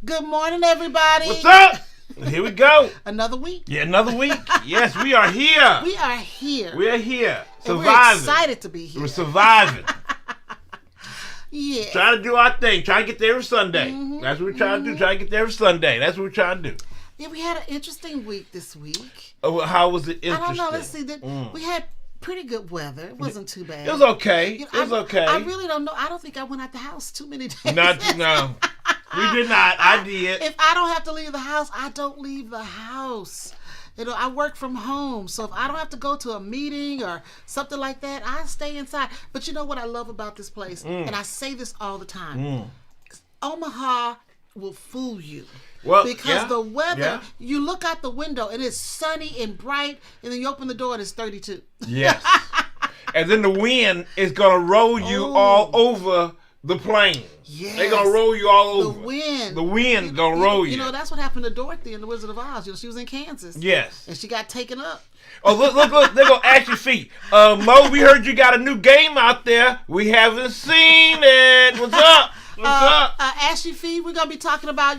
Good morning, everybody. What's up? Here we go. Another week. Yeah, another week. Yes, we are here. We are here. We are here. And Surviving. we're excited to be here. We're surviving. Yeah. Trying to do our thing. Trying to get there every Sunday. That's what we're trying to do. Trying to get there every Sunday. That's what we're trying to do. Yeah, we had an interesting week this week. Oh, how was it interesting? I don't know. Let's see. We had pretty good weather. It wasn't too bad. It was okay. You know, it was okay. I really don't know. I don't think I went out the house too many days. No. We did not. I did. If I don't have to leave the house, I don't leave the house. You know, I work from home, so if I don't have to go to a meeting or something like that, I stay inside. But you know what I love about this place? And I say this all the time. Omaha will fool you. Well, because the weather, you look out the window and it's sunny and bright, and then you open the door and it's 32. Yes. And then the wind is going to roll you all over the plane. Yes. They're going to roll you all over. The wind's going to roll you. You know, that's what happened to Dorothy in The Wizard of Oz. You know, she was in Kansas. Yes. And she got taken up. Oh, look. They're going to ask your feet. Mo, we heard you got a new game out there. We haven't seen it. What's up? What's up? Ashley Fee, we're going to be talking about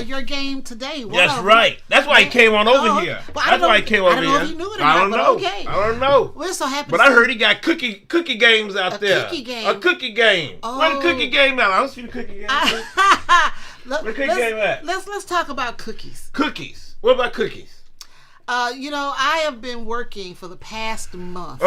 your game today. That's right. That's why he came on over here. That's why he came over here. I don't know if you knew it or I don't not, know. Okay. I don't know. We're so happy. But I heard he got cookie games out there. A cookie game. A cookie game. Oh. Where the cookie game at? I don't see the cookie game. Where the cookie game at? Let's talk about cookies. Cookies. What about cookies? You know, I have been working for the past month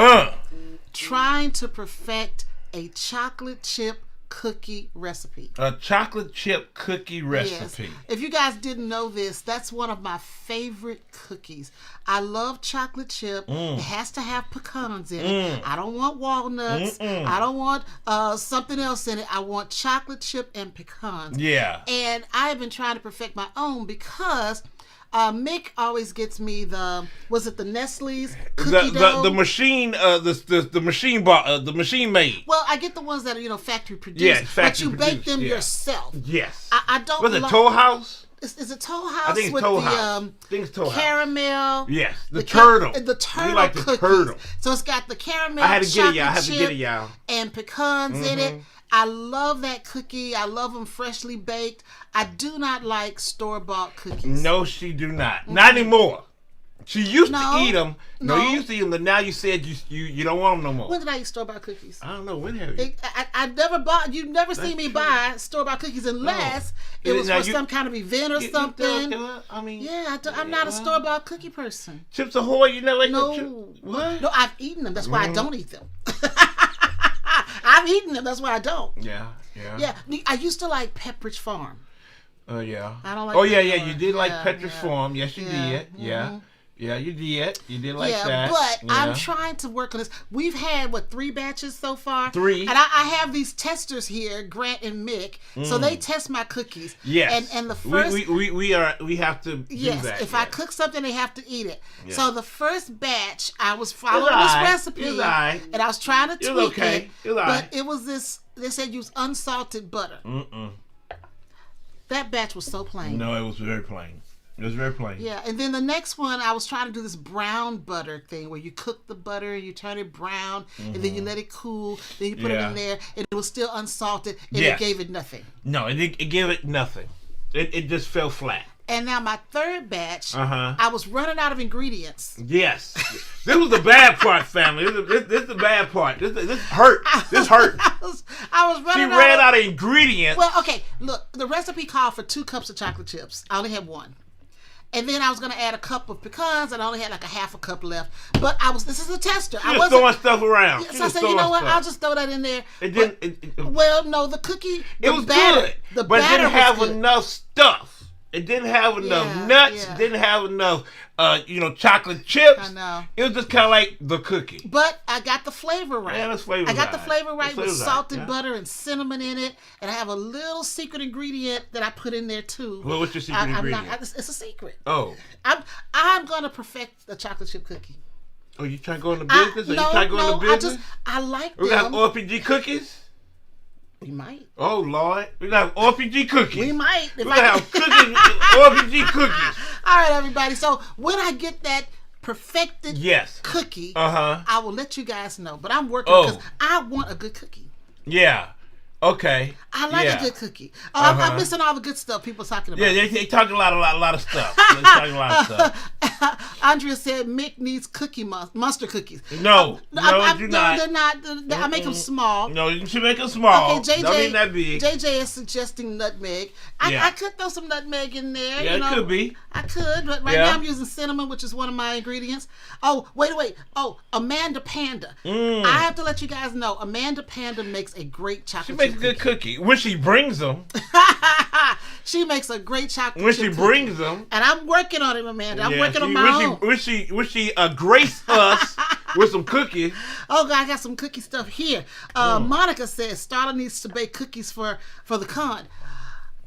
trying to perfect a chocolate chip cookie recipe. A chocolate chip cookie recipe. Yes. If you guys didn't know this, that's one of my favorite cookies. I love chocolate chip. It has to have pecans in it. I don't want walnuts. I don't want something else in it. I want chocolate chip and pecans. Yeah. And I have been trying to perfect my own because Mick always gets me the Nestle's cookie dough. The machine, the machine bar, the machine made. Well, I get the ones that are factory produced. Yes, factory but you bake produced, them yourself. Yes. I don't. Was it Toll House? Is it Toll House? I think it's with Toll the House. I think it's Toll House. Caramel. Yes, the turtle. The turtle we like the cookies. turtle. So it's got the caramel. I had to get it, y'all. chocolate chip and pecans in it. I love that cookie. I love them freshly baked. I do not like store-bought cookies. No, she do not. Not anymore. She used to eat them. No, you used to eat them, but now you said you don't want them no more. When did I eat store-bought cookies? I don't know. When have you? I never bought. You've never seen me buy store-bought cookies unless it was for some kind of event or something. I mean, yeah, I'm not a store-bought cookie person. Chips Ahoy, you never ate no. Chips? What? No, I've eaten them. That's why I don't eat them. I've eaten them. That's why I don't. Yeah. I used to like Pepperidge Farm. Yeah. I don't like. Oh yeah. You did like Pepperidge Farm. Yes, you did. Yeah. Yeah, you did. You did like that. But I'm trying to work on this. We've had 3 batches so far. 3. And I have these testers here, Grant and Mick. So they test my cookies. Yes. And the first we have to do that. If I cook something, they have to eat it. Yeah. So the first batch, I was following this recipe, and I was trying to tweak it. But it was this. They said use unsalted butter. That batch was so plain. No, it was very plain. It was very plain. Yeah, and then the next one, I was trying to do this brown butter thing where you cook the butter, you turn it brown, and then you let it cool, then you put it in there, and it was still unsalted, and it gave it nothing. No, it gave it nothing. It just fell flat. And now my third batch, I was running out of ingredients. Yes. This was the bad part, family. This is the bad part. This hurt. This hurt. I was running out. She ran out of ingredients. Well, okay, look, the recipe called for 2 cups of chocolate chips. I only had 1. And then I was going to add a cup of pecans, and I only had like a half a cup left. But this is a tester. I wasn't throwing stuff around. So I said, you know what? I'll just throw that in there. Well, no, the cookie, it was good, but it didn't have enough stuff. It didn't have enough nuts. It didn't have enough, chocolate chips. I know. It was just kind of like the cookie. But I got the flavor right. Yeah, the flavor I got the flavor right with salted butter and cinnamon in it. And I have a little secret ingredient that I put in there, too. Well, what's your secret ingredient? It's a secret. Oh. I'm going to perfect the chocolate chip cookie. Oh, you trying to go into business? You trying to go into business? I like them. We got OFPG cookies? We might. Oh, Lord. We're going to have OFPG cookies. We might. We're going to have cookies, OFPG cookies. All right, everybody. So when I get that perfected cookie, I will let you guys know. But I'm working because I want a good cookie. Yeah. Okay. I like a good cookie. Oh, I'm missing all the good stuff people talking about. Yeah, they talking a lot of stuff. They talking a lot of stuff. Andrea said Mick needs mustard cookies. No, do not. They're not. I make them small. No, you should make them small. Okay, Don't need that big. JJ is suggesting nutmeg. I could throw some nutmeg in there. Yeah, it could be. I could, but right now I'm using cinnamon, which is one of my ingredients. Oh, wait. Oh, Amanda Panda. I have to let you guys know, Amanda Panda makes a great chocolate chip cookie. She makes a good cookie. When she brings them. She makes a great chocolate when chip she brings them. And I'm working on it, Amanda. I'm working on my own. When she grace us with some cookies. Oh, God, I got some cookie stuff here. Monica says Starla needs to bake cookies for the con.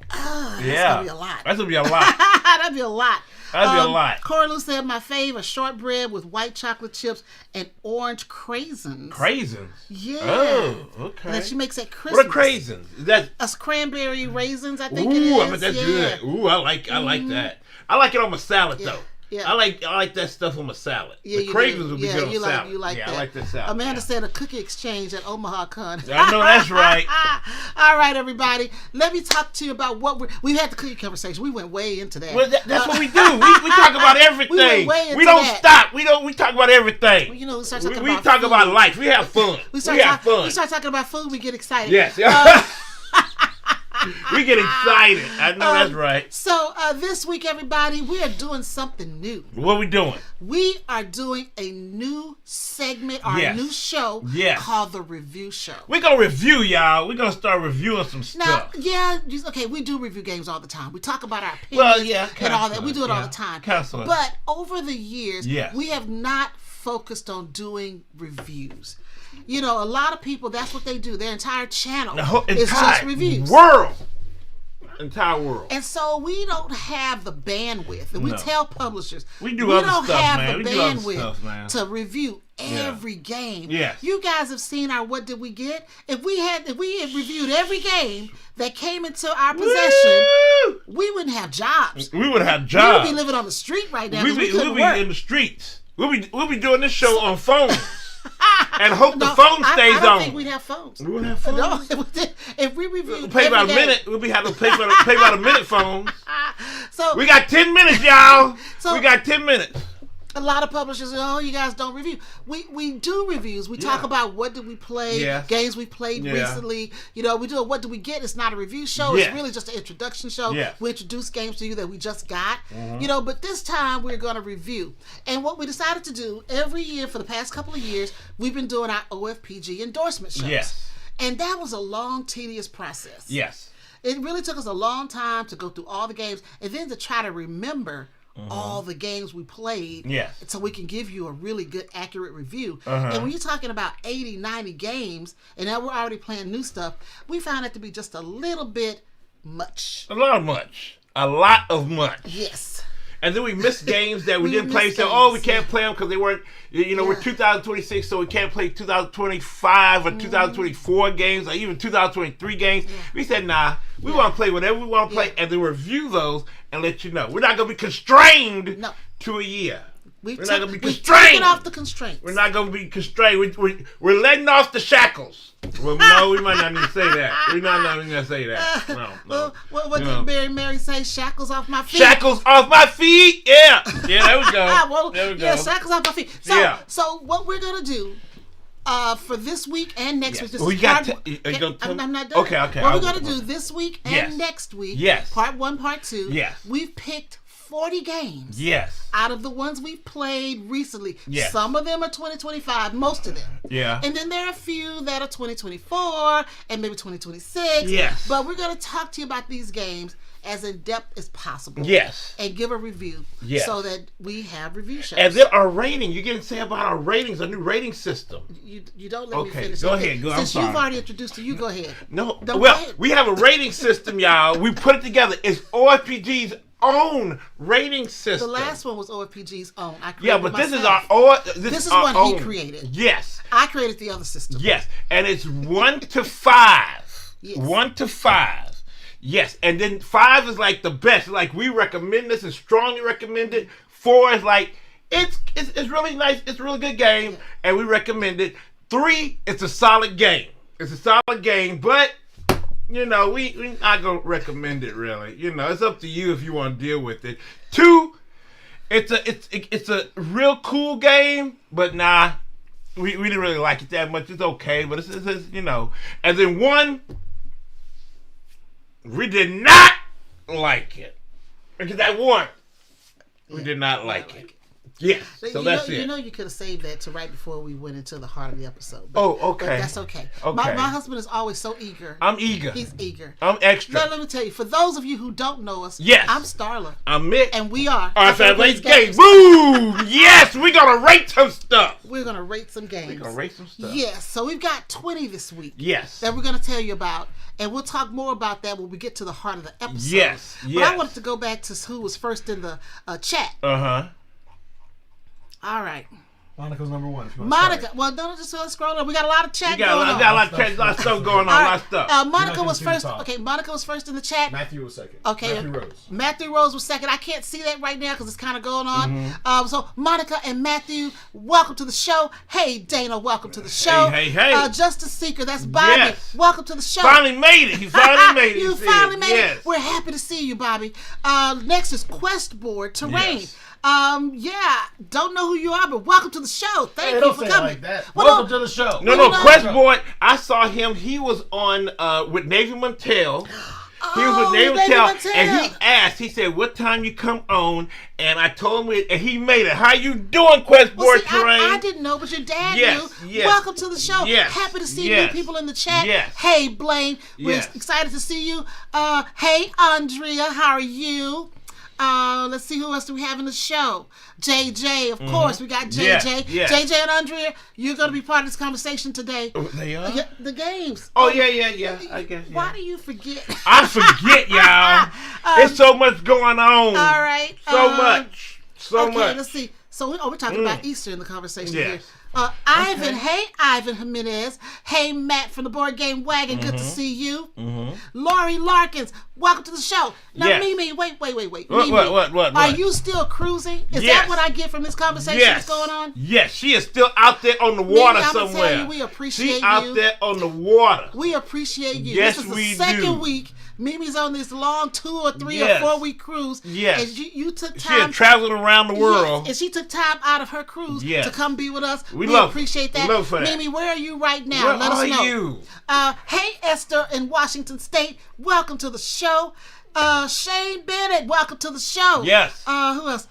That's going to be a lot. That's going to be a lot. That'd be a lot. That'd be a lot. Corey Lou said my fave, a shortbread with white chocolate chips and orange craisins. Craisins? Yeah. Oh, okay. And then she makes it Christmas. What are craisins? Is that cranberry raisins, I think it is. I bet that's good. Ooh, I like that. I like it on my salad though. Yeah. I like that stuff on my salad. Yeah, the craisins would be good on salad. You like that. I like that salad. Amanda said a cookie exchange at Omaha Con. I know that's right. All right, everybody. Let me talk to you about what we've had the cookie conversation. We went way into that. Well, that's what we do. We talk about everything. We went way into we don't that. stop. We talk about everything. Well, you know, we start talking we about talk food. about life. We have fun. We have fun. We start talking about food. We get excited. Yes. We get excited. I know that's right. So this week, everybody, we are doing something new. What are we doing? We are doing a new segment, or a new show called The Review Show. We're going to review, y'all. We're going to start reviewing some stuff. Now, we do review games all the time. We talk about our opinions and all that. We do it all the time. But over the years, we have not focused on doing reviews. You know, a lot of people, that's what they do. Their entire channel is just reviews. Entire world. And so we don't have the bandwidth. And we tell publishers, we don't have the bandwidth to review every game. Yes. You guys have seen our What Did We Get? If we had reviewed every game that came into our possession, we wouldn't have jobs. We would have jobs. We would be living on the street right now. We'd be in the streets. We'll be doing this show on phones. And hope the phone stays on. I don't think we'd have phones. We wouldn't have phones. No, if we reviewed pay by a minute, we'll be having to pay by the minute phones. So we got 10 minutes, y'all. We got 10 minutes. A lot of publishers say, you guys don't review. We do reviews. We talk about what did we play, games we played recently. You know, we do a What Do We Get? It's not a review show. It's really just an introduction show. We introduce games to you that we just got. You know, but this time we're going to review. And what we decided to do every year for the past couple of years, we've been doing our OFPG endorsement shows. Yes. And that was a long, tedious process. Yes. It really took us a long time to go through all the games and then to try to remember all the games we played so we can give you a really good, accurate review. And when you're talking about 80, 90 games, and now we're already playing new stuff, we found it to be just a little bit much. A lot of much. Yes. And then we missed games that we didn't play. So, we can't play them because they weren't, we're 2026, so we can't play 2025 or 2024 games or even 2023 games. We said, nah, we want to play whatever we want to play and then review those and let you know. We're not going to be constrained to a year. We're not going to be constrained. We're taking off the constraints. We're not going to be constrained. We're letting off the shackles. Well, no, we might not need to say that. We're not even going to say that. No. What did Mary say? Shackles off my feet? Shackles off my feet? Yeah. Yeah, there we go. There we go. Yeah, shackles off my feet. So what we're going to do for this week and next week. I'm not done. Okay. What we're going to do this week and next week, part 1, part 2, we've picked 40 games. Yes. Out of the ones we've played recently. Yes. Some of them are 2025, most of them. Yeah. And then there are a few that are 2024 and maybe 2026. Yes. But we're going to talk to you about these games as in depth as possible. Yes. And give a review. Yes. So that we have review shows. And then our rating. You didn't say about our ratings, a new rating system. You don't let me finish. Go ahead. Since you've already introduced it, you go ahead. No. We have a rating system, y'all. We put it together. It's OFPG's own rating system. The last one was OFPG's own. I created but myself. This is one own. He created. Yes. I created the other system. Yes. And it's 1 to 5. Yes. 1 to 5. Yes. And then 5 is like the best. Like we recommend this and strongly recommend it. 4 is like it's really nice. It's a really good game. And we recommend it. 3, it's a solid game. It's a solid game, but we not gonna recommend it really. It's up to you if you want to deal with it. 2, it's a real cool game, but nah, we didn't really like it that much. It's okay, but it's And then 1, we did not like it. Because that 1, we did not like it. Yes, so that's it. You could have saved that to right before we went into the heart of the episode. Okay. But that's okay. My husband is always so eager. I'm eager. He's eager. I'm extra. Now, let me tell you, for those of you who don't know us, yes, I'm Starla. I'm Mick. And we are OFPG Games. Boom! Yes, we're going to rate some stuff. We're going to rate some games. We're going to rate some stuff. Yes, so we've got 20 this week. Yes. That we're going to tell you about. And we'll talk more about that when we get to the heart of the episode. Yes. But I wanted to go back to who was first in the chat. Uh-huh. All right. Monica's number 1. Monica. Well, don't just scroll up. We got a lot of chat going on. We got a lot of chat, a lot of stuff going on, a lot of stuff. Monica was first. Okay, Monica was first in the chat. Matthew was second. Okay. Matthew Rose was second. I can't see that right now because it's kind of going on. Mm-hmm. So Monica and Matthew, welcome to the show. Hey, Dana, welcome to the show. Hey. Justice Seeker, that's Bobby. Yes. Welcome to the show. Finally made it. He finally made it. You finally made it. We're happy to see you, Bobby. Next is Quest Board Terrain. Yes. Don't know who you are, but welcome to the show. Thank you for coming. Like that. Welcome to the show. No, Quest Boy. I saw him. He was on with Navy Montel. He was with Navy Montel, and he asked. He said, "What time you come on?" And I told him, and he made it. How you doing, Quest Boy Terrain? I didn't know, but your dad knew. Yes. Welcome to the show. Yes. Happy to see new people in the chat. Yes. Hey, Blaine. We're excited to see you. Hey, Andrea. How are you? Let's see who else do we have in the show. JJ, of course, we got JJ. Yes. JJ and Andrea, you're going to be part of this conversation today. Oh, they are? Yeah, the games. Oh, yeah. I guess. Yeah. Why do you forget? I forget, y'all. There's so much going on. All right. So much. Okay, let's see. So we're talking about Easter in the conversation here. Ivan, hey, Ivan Jimenez. Hey, Matt from the Board Game Wagon. Good to see you. Lori Larkins, welcome to the show. Now, Mimi, wait. Mimi, what? Are you still cruising? Is that what I get from this conversation that's going on? Yes, she is still out there on the water Mimi, somewhere. Tell you, we appreciate She's out there on the water. We appreciate you. Yes, this is we the second do. week. Mimi's on this long 2 or 3 or 4 week cruise. Yes. And you took time. She had traveled around the world. Yes, and she took time out of her cruise to come be with us. We appreciate that. We love for that. Mimi, where are you right now? Where Let us know. are you? Hey, Esther in Washington State. Welcome to the show. Shane Bennett, welcome to the show. Yes. Who else?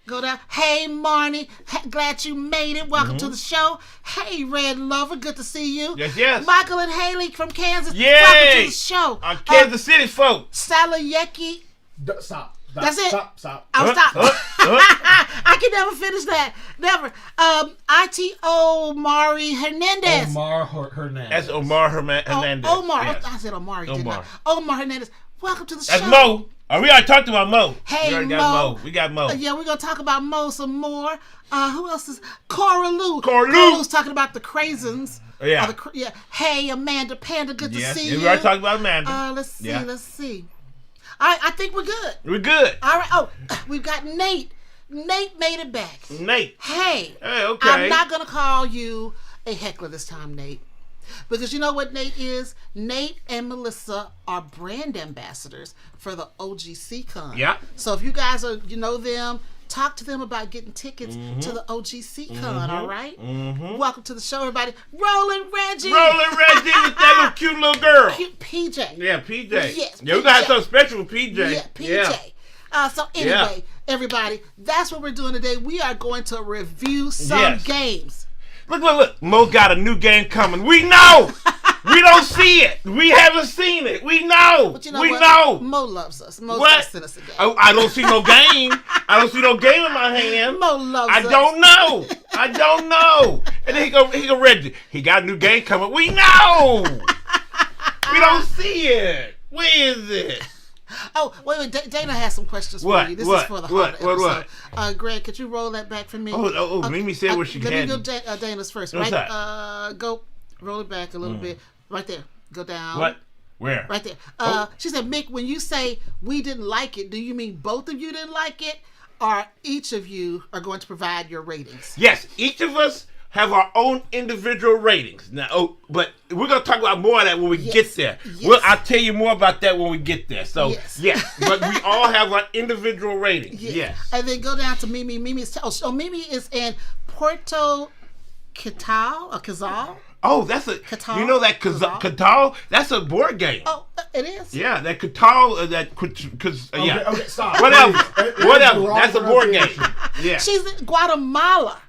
Go down. Hey, Marnie. Glad you made it. Welcome to the show. Hey, Red Lover. Good to see you. Yes. Michael and Haley from Kansas. Yay. Welcome to the show. Kansas City folks. Salayeki. Stop. That's it. Stop. I'll stop. I can never finish that. Never. ITO Mari Hernandez. Omar Hernandez. That's Omar Hernandez. Omar. Yes. I said Omari, didn't I? Omar Hernandez. Welcome to the show. That's Mo. We already talked about Mo. Hey, we got Mo. We got Mo. Yeah, we're going to talk about Mo some more. Who else is? Cora Lou. Cora Lou's talking about the Craisins. Yeah. Hey, Amanda Panda. Good to see you. We already talked about Amanda. Let's see. All right, I think we're good. We're good. All right. Oh, we've got Nate. Nate made it back. Nate. Hey, okay. I'm not going to call you a heckler this time, Nate. Because you know what Nate is? Nate and Melissa are brand ambassadors for the OGC Con. Yeah. So if you guys know them, talk to them about getting tickets to the OGC Con, all right? Welcome to the show, everybody. Rolling Reggie with that little cute little girl. PJ. Yeah, PJ. Yes, yeah, we're going to have something special with PJ. Yeah, PJ. So anyway, everybody, that's what we're doing today. We are going to review some games. Look. Mo got a new game coming. We know. We don't see it. We haven't seen it. We know. But you know we what? know. Mo loves us. Mo sent us a game. I don't see no game. I don't see no game in my hand. Mo loves us. I don't know. And then he go Reggie. He got a new game coming. We know. We don't see it. Where is it? Oh, wait. Dana has some questions for you. This is for the heart episode. What? Greg, could you roll that back for me? Mimi said what she had. Let me go Dana's first. What's right? that? Go roll it back a little bit. Right there. Go down. What? Where? Right there. She said, Mick, when you say we didn't like it, do you mean both of you didn't like it? Or each of you are going to provide your ratings? Yes, each of us have our own individual ratings. Now, but we're gonna talk about more of that when we get there. Yes. I'll tell you more about that when we get there. So but we all have our individual ratings. Yes. And then go down to Mimi. Mimi is in Puerto Quetzal. Oh, that's a Catan? You know that Catan? That's a board game. Oh, it is. Yeah, that Catan. Okay, stop. Whatever. Wrong That's a board game. pronunciation. Yeah. She's in Guatemala.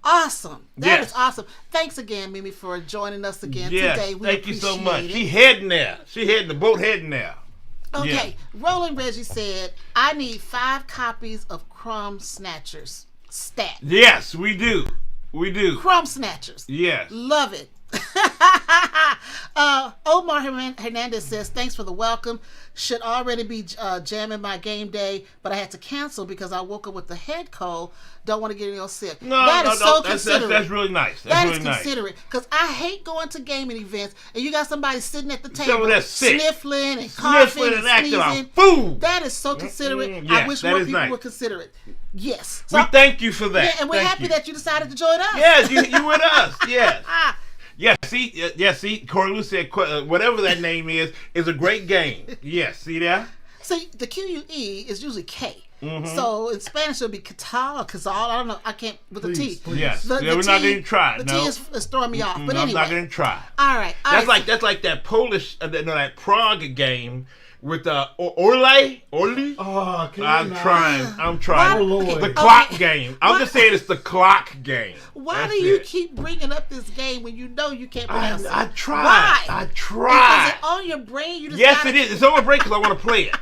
Awesome. That is awesome. Thanks again, Mimi, for joining us again today. We thank you so much. it. She heading there. The boat heading there. Okay. Roland Reggie said, I need 5 copies of Crumb Snatchers stat. Yes, we do. Crumb Snatchers. Yes. Love it. Omar Hernandez says, thanks for the welcome. Should already be jamming my game day, but I had to cancel because I woke up with the head cold. Don't want to get any sick. That is so considerate. That's really nice. That is considerate. Because I hate going to gaming events and you got somebody sitting at the table sniffling and coughing and sneezing. Food. That is so considerate. I wish more people would consider it. Yes. So, we thank you for that. Yeah, and we're happy that you decided to join us. Yes, you with us. Yes. See, Corey Lou said whatever that name is a great game. Yes, see that? See, the QUE is usually K. Mm-hmm. So in Spanish it'll be Catal or Cazal. I don't know. I can't with the T. Yes. We're not going to try. The T is throwing me off. But anyway. I'm not going to try. All right. That's like that Polish, that Prague game with Orly. Oh, I'm trying. Oh, Lord. The clock game. I'm just saying it's the clock game. Why do you keep bringing up this game when you know you can't pronounce it? I tried. Why? I tried. Is it on your brain? Yes, it is. It's on my brain because I want to play it.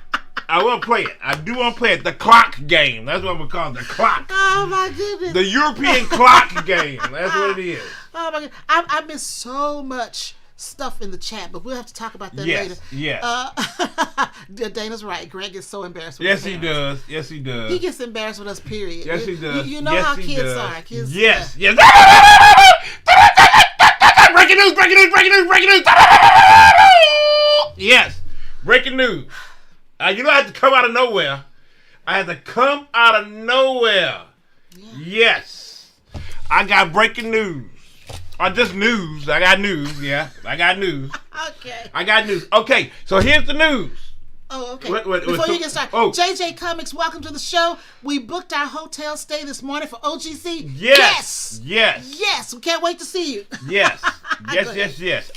I want to play it. I do want to play it. The clock game. That's what we call it. The clock. Oh, my goodness. The European clock game. That's what it is. Oh, my goodness. I miss so much stuff in the chat, but we'll have to talk about that later. Dana's right. Greg gets so embarrassed with Yes, he does. Yes, he does. He gets embarrassed with us, period. Yes, he does. You know how kids are. Kids, yes. Breaking news. Yes. Breaking news. You know I had to come out of nowhere. Yes. I got breaking news. Or just news. I got news. Yeah. I got news. Okay. I got news. Okay. So here's the news. Oh, okay. Before you get started, JJ Comics, welcome to the show. We booked our hotel stay this morning for OGC. Yes. We can't wait to see you. Yes.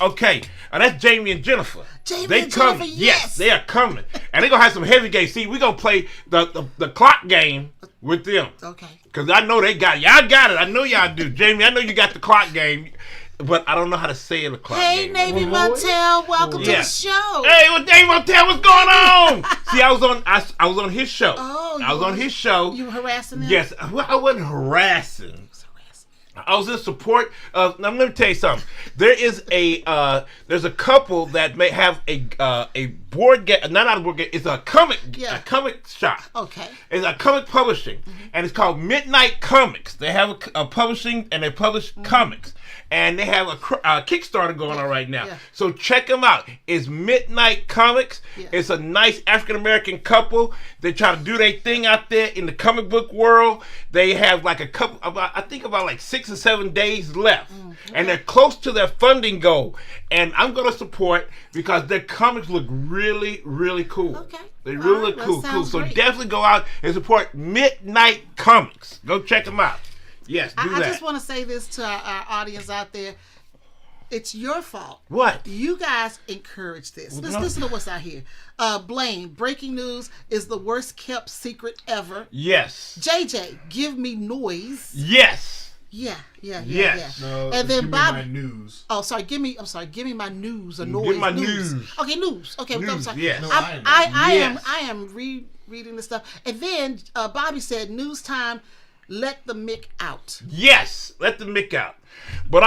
Okay. That's Jamie and Jennifer. Jennifer, yes. They are coming. And they're going to have some heavy games. See, we're going to play the clock game with them. Okay. Because I know they got it. Y'all got it. I know y'all do. Jamie, I know you got the clock game. But I don't know how to say the clock game. Hey, Navy Montel, welcome to the show. Hey, Navy Montel, what's going on? See, I was on his show. Oh, I was on his show. You were harassing them? Yes. Well, I wasn't harassing. I was in support of. Now, let me tell you something. There's a couple that may have a board game. Not a board game. It's a comic shop. Okay. It's a comic publishing, and it's called Midnight Comics. They have a publishing, and they publish comics. And they have a Kickstarter going on right now. Yeah. So check them out. It's Midnight Comics. Yeah. It's a nice African-American couple. They try to do their thing out there in the comic book world. They have like about like 6 or 7 days left. And they're close to their funding goal. And I'm going to support because their comics look really, really cool. Okay. They really look cool. So definitely go out and support Midnight Comics. Go check them out. Yes, do that. I just want to say this to our audience out there. It's your fault. What? You guys encourage this. Listen to what's out here. Blaine, breaking news is the worst kept secret ever. Yes. JJ, give me noise. Yes. Yeah. No, and then give Bob. Me my news. Oh, sorry. Give me my news or noise. Give me my news. Okay, news. Okay, news, I'm sorry. Yes. No, I am reading this stuff. And then Bobby said, news time. Let the mic out. Yes, let the mic out. But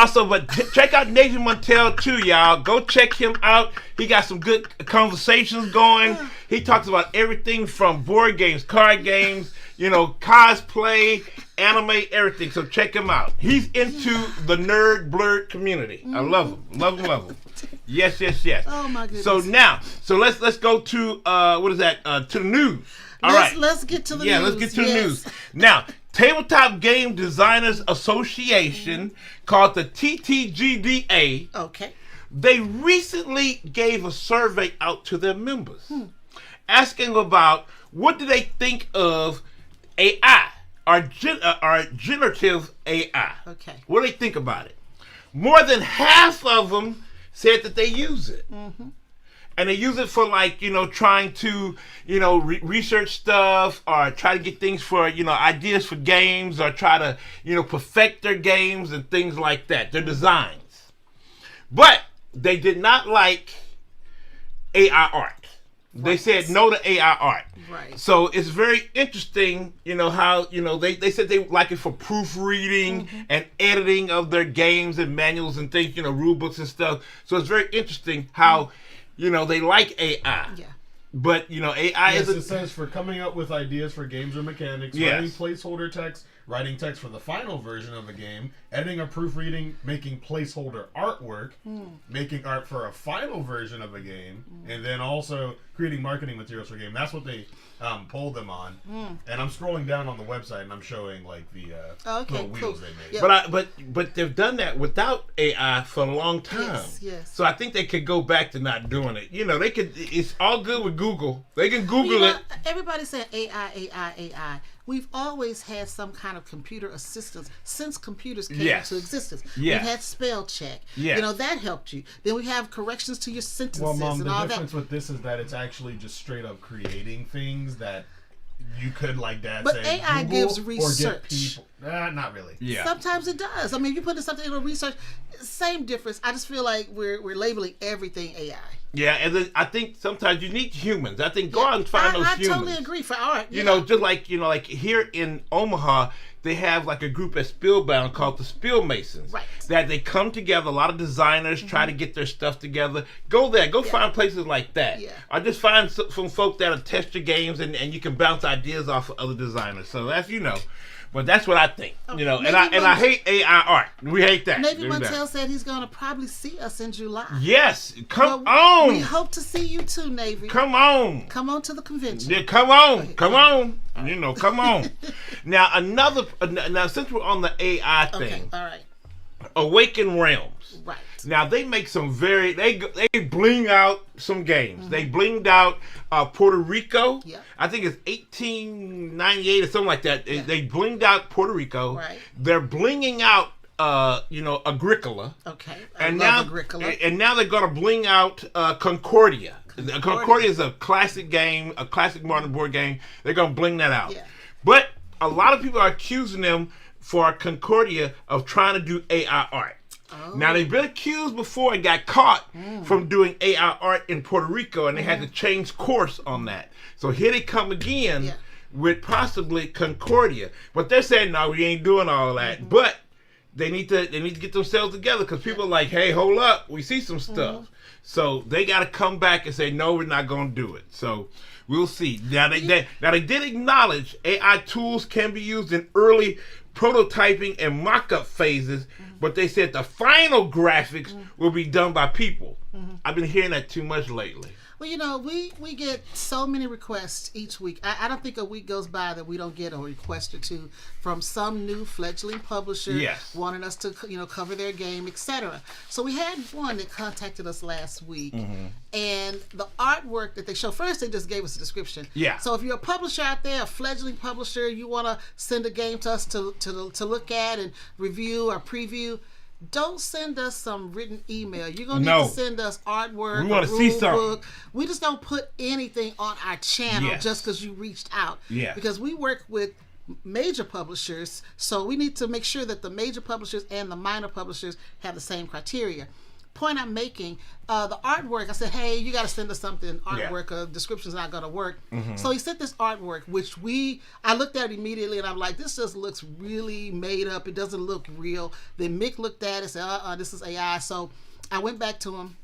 check out Navy Montel too, y'all. Go check him out. He got some good conversations going. He talks about everything from board games, card games, cosplay, anime, everything. So check him out. He's into the nerd blurred community. I love him. Love him. Yes. Oh my goodness. So let's go to to the news. All right. Let's get to the news. Yeah, let's get to the news. Now, Tabletop Game Designers Association, called the TTGDA. Okay. They recently gave a survey out to their members, asking about what do they think of AI, or generative AI. Okay. What do they think about it? More than half of them said that they use it. And they use it for, like, trying to, research stuff, or try to get things for, ideas for games, or try to, perfect their games and things like that, their designs. But they did not like AI art. They said no to AI art. Right. So it's very interesting, how, they said they like it for proofreading and editing of their games and manuals and things, rule books and stuff. So it's very interesting how, they like AI. Yeah. But, AI Yes, is it says for coming up with ideas for games or mechanics, Yes. writing placeholder text, writing text for the final version of a game, editing or proofreading, making placeholder artwork, making art for a final version of a game, and then also creating marketing materials for a game. That's what they polled them on. And I'm scrolling down on the website and I'm showing like the little wheels they made. Yep. But they've done that without AI for a long time. Yes. So I think they could go back to not doing it. They could. It's all good with Google. They can Google it. Everybody said AI. We've always had some kind of computer assistance since computers came into existence. Yes. We've had spell check. Yes. That helped you. Then we have corrections to your sentences Well, Mom, and the all difference that. with this is that it's actually just straight up creating things that you could, like Dad But said, AI Google gives or research. get people. Not really. Yeah. Sometimes it does. I mean, you put in something in research, same difference. I just feel like we're labeling everything AI. Yeah, and then I think sometimes you need humans. I think go out and find those humans. I totally agree for art. Just like here in Omaha, they have like a group at Spielbound called the Spiel Masons. Right. That they come together. A lot of designers try to get their stuff together. Go there. Go find places like that. Yeah. Or just find some folk that'll test your games and you can bounce ideas off of other designers. So that's But that's what I think, and I hate AI art. We hate that. Navy Montel said he's going to probably see us in July. Yes, come Well, on. We hope to see you too, Navy. Come on. Come on to the convention. Yeah, come on. Come on. Come on. Now since we're on the AI thing, Okay, all right. Awaken Realms. Right. Now they make some they bling out some games. They blinged out Puerto Rico. Yeah. I think it's 1898 or something like that. Yeah. They blinged out Puerto Rico. Right. They're blinging out Agricola. Okay. And now they're gonna bling out Concordia. Concordia is a classic game, a classic modern board game. They're gonna bling that out. Yeah. But a lot of people are accusing them for Concordia of trying to do AI art. Oh. Now they've been accused before and got caught from doing AI art in Puerto Rico, and they had to change course on that. So here they come again with possibly Concordia, but they're saying no, we ain't doing all that. But they need to get themselves together because people are like, hey, hold up, we see some stuff. So they got to come back and say no, we're not going to do it. So we'll see. Now they did acknowledge AI tools can be used in early prototyping and mock-up phases, but they said the final graphics will be done by people. I've been hearing that too much lately. Well, we get so many requests each week. I don't think a week goes by that we don't get a request or two from some new fledgling publisher wanting us to cover their game, etc. So we had one that contacted us last week, and the artwork that they show, first they just gave us a description. Yeah. So if you're a publisher out there, a fledgling publisher, you want to send a game to us to look at and review or preview, don't send us some written email. You're going to need to send us artwork. We want to see something. Book. We just don't put anything on our channel just because you reached out. Yeah. Because we work with major publishers, so we need to make sure that the major publishers and the minor publishers have the same criteria. Point I'm making, the artwork, I said, hey, you got to send us something. Artwork, description's not going to work. So he sent this artwork, which I looked at it immediately, and I'm like, this just looks really made up. It doesn't look real. Then Mick looked at it and said, this is AI. So I went back to him.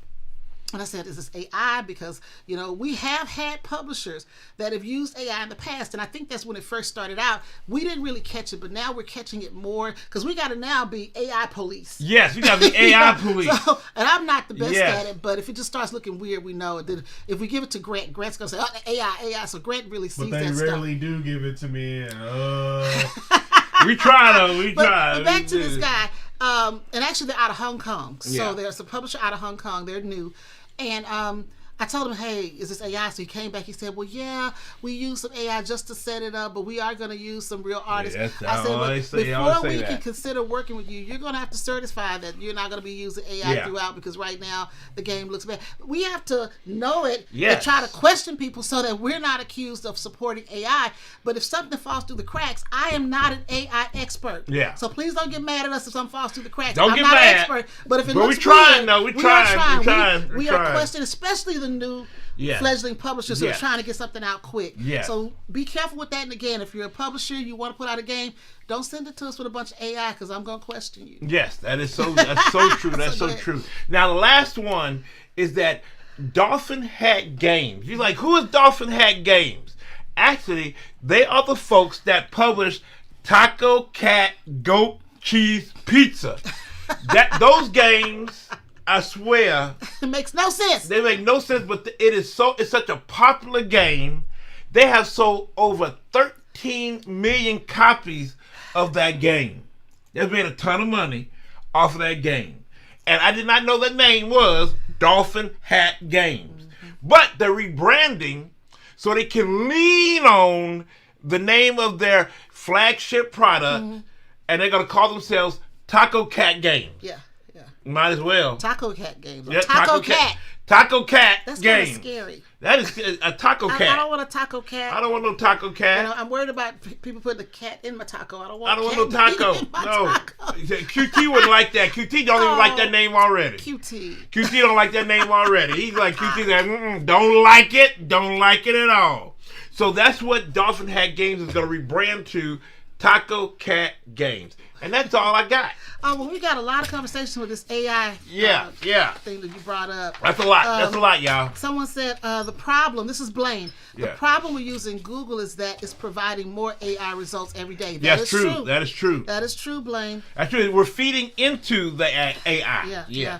And I said, is this AI? Because, we have had publishers that have used AI in the past. And I think that's when it first started out. We didn't really catch it, but now we're catching it more because we got to now be AI police. Yes, we got to be AI police. So, and I'm not the best at it, but if it just starts looking weird, we know it. Then if we give it to Grant, Grant's going to say, AI. So Grant really sees that stuff. But they rarely do give it to me. We try though. We try. But back to this guy. And actually, they're out of Hong Kong. So there's a publisher out of Hong Kong. They're new. And I told him, hey, is this AI? So he came back. He said, well, yeah, we use some AI just to set it up, but we are going to use some real artists. Yeah, I said, but before we can consider working with you, you're going to have to certify that you're not going to be using AI throughout, because right now the game looks bad. We have to know it and try to question people so that we're not accused of supporting AI. But if something falls through the cracks, I am not an AI expert. Yeah. So please don't get mad at us if something falls through the cracks. I'm not mad. an expert. But if it but looks we're trying, weird, though. We are questioning, especially the new fledgling publishers who are trying to get something out quick. Yeah. So be careful with that. And again, if you're a publisher, you want to put out a game, don't send it to us with a bunch of AI, because I'm going to question you. Yes, that's so true. That's so true. Now, the last one is that Dolphin Hat Games. You're like, who is Dolphin Hat Games? Actually, they are the folks that publish Taco Cat Goat Cheese Pizza. Those games, I swear, it makes no sense. They make no sense, but it's such a popular game. They have sold over 13 million copies of that game. They've made a ton of money off of that game. And I did not know the name was Dolphin Hat Games. Mm-hmm. But they're rebranding so they can lean on the name of their flagship product, and they're going to call themselves Taco Cat Games. Yeah. Might as well. Taco Cat Games. Yeah, Taco Cat. Taco Cat That's Games. That's kind of scary. That is a taco cat. I don't want a taco cat. I don't want no taco cat. You know, I'm worried about people putting the cat in my taco. I don't want no taco. No. Taco. QT wouldn't like that. QT don't even like that name already. QT don't like that name already. He's like, QT's like, don't like it. Don't like it at all. So that's what Dolphin Hat Games is going to rebrand to Taco Cat Games. And that's all I got. Oh, well, we got a lot of conversation with this AI thing that you brought up. That's a lot. That's a lot, y'all. Someone said the problem, this is Blaine, the problem with using Google is that it's providing more AI results every day. That's true. That is true. That is true, Blaine. That's true. We're feeding into the AI. Yeah.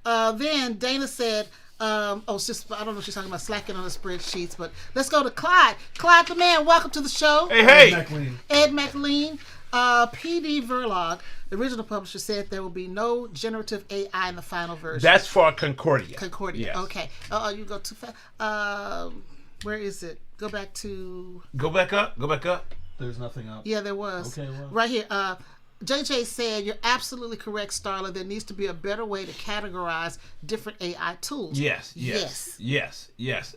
Then Dana said, it's just, I don't know if she's talking about slacking on the spreadsheets, but let's go to Clyde. Clyde the man, welcome to the show. Hey. Ed McLean. PD Verlog, the original publisher, said there will be no generative AI in the final version. That's for Concordia. Yes. Okay. You go too fast. Where is it? Go back up. There's nothing up. Yeah, there was. Okay, well. Right here. JJ said, you're absolutely correct, Starla. There needs to be a better way to categorize different AI tools. Yes.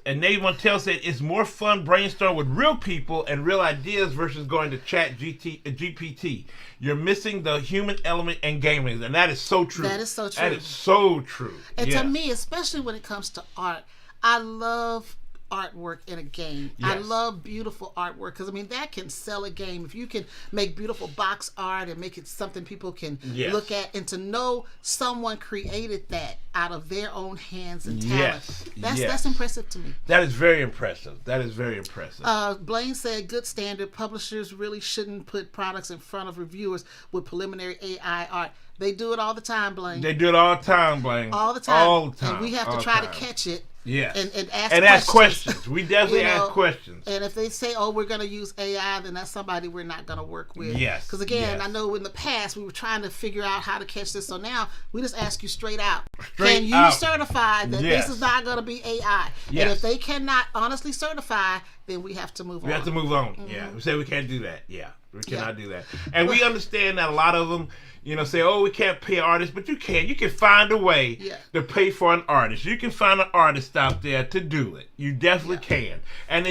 And Nate Montel said, it's more fun brainstorm with real people and real ideas versus going to GPT. You're missing the human element and gaming. And that is so true. That is so true. That is so true. And to me, especially when it comes to art, I love artwork in a game. I love beautiful artwork, because I mean that can sell a game. If you can make beautiful box art and make it something people can look at, and to know someone created that out of their own hands and talent, that's impressive to me. That is very impressive. Blaine said, good standard. Publishers really shouldn't put products in front of reviewers with preliminary AI art. They do it all the time, Blaine. All the time. And we have to try to catch it. Yes. And ask questions. We definitely ask questions. And if they say, we're going to use AI, then that's somebody we're not going to work with. Yes. Because again, I know in the past we were trying to figure out how to catch this. So now we just ask you straight out. Can you certify that this is not going to be AI? Yes. And if they cannot honestly certify, then we have to move on. We have to move on. Mm-hmm. Yeah. We say we can't do that. Yeah. We cannot do that. And we understand that a lot of them, say, we can't pay artists, but you can. You can find a way to pay for an artist. You can find an artist out there to do it. You definitely can. And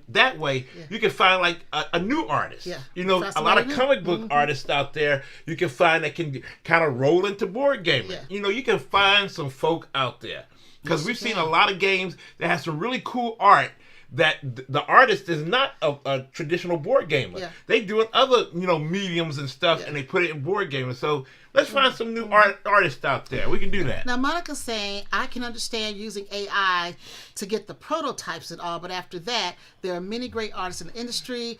that way you can find like a new artist. Yeah. A lot of comic book artists out there you can find that can kind of roll into board gaming. Yeah. You can find some folk out there. Because we've seen a lot of games that have some really cool art that the artist is not a traditional board gamer. Yeah. They do it other, mediums and stuff, and they put it in board gaming. So let's find some new artists out there. We can do that. Now, Monica's saying, I can understand using AI to get the prototypes and all, but after that, there are many great artists in the industry.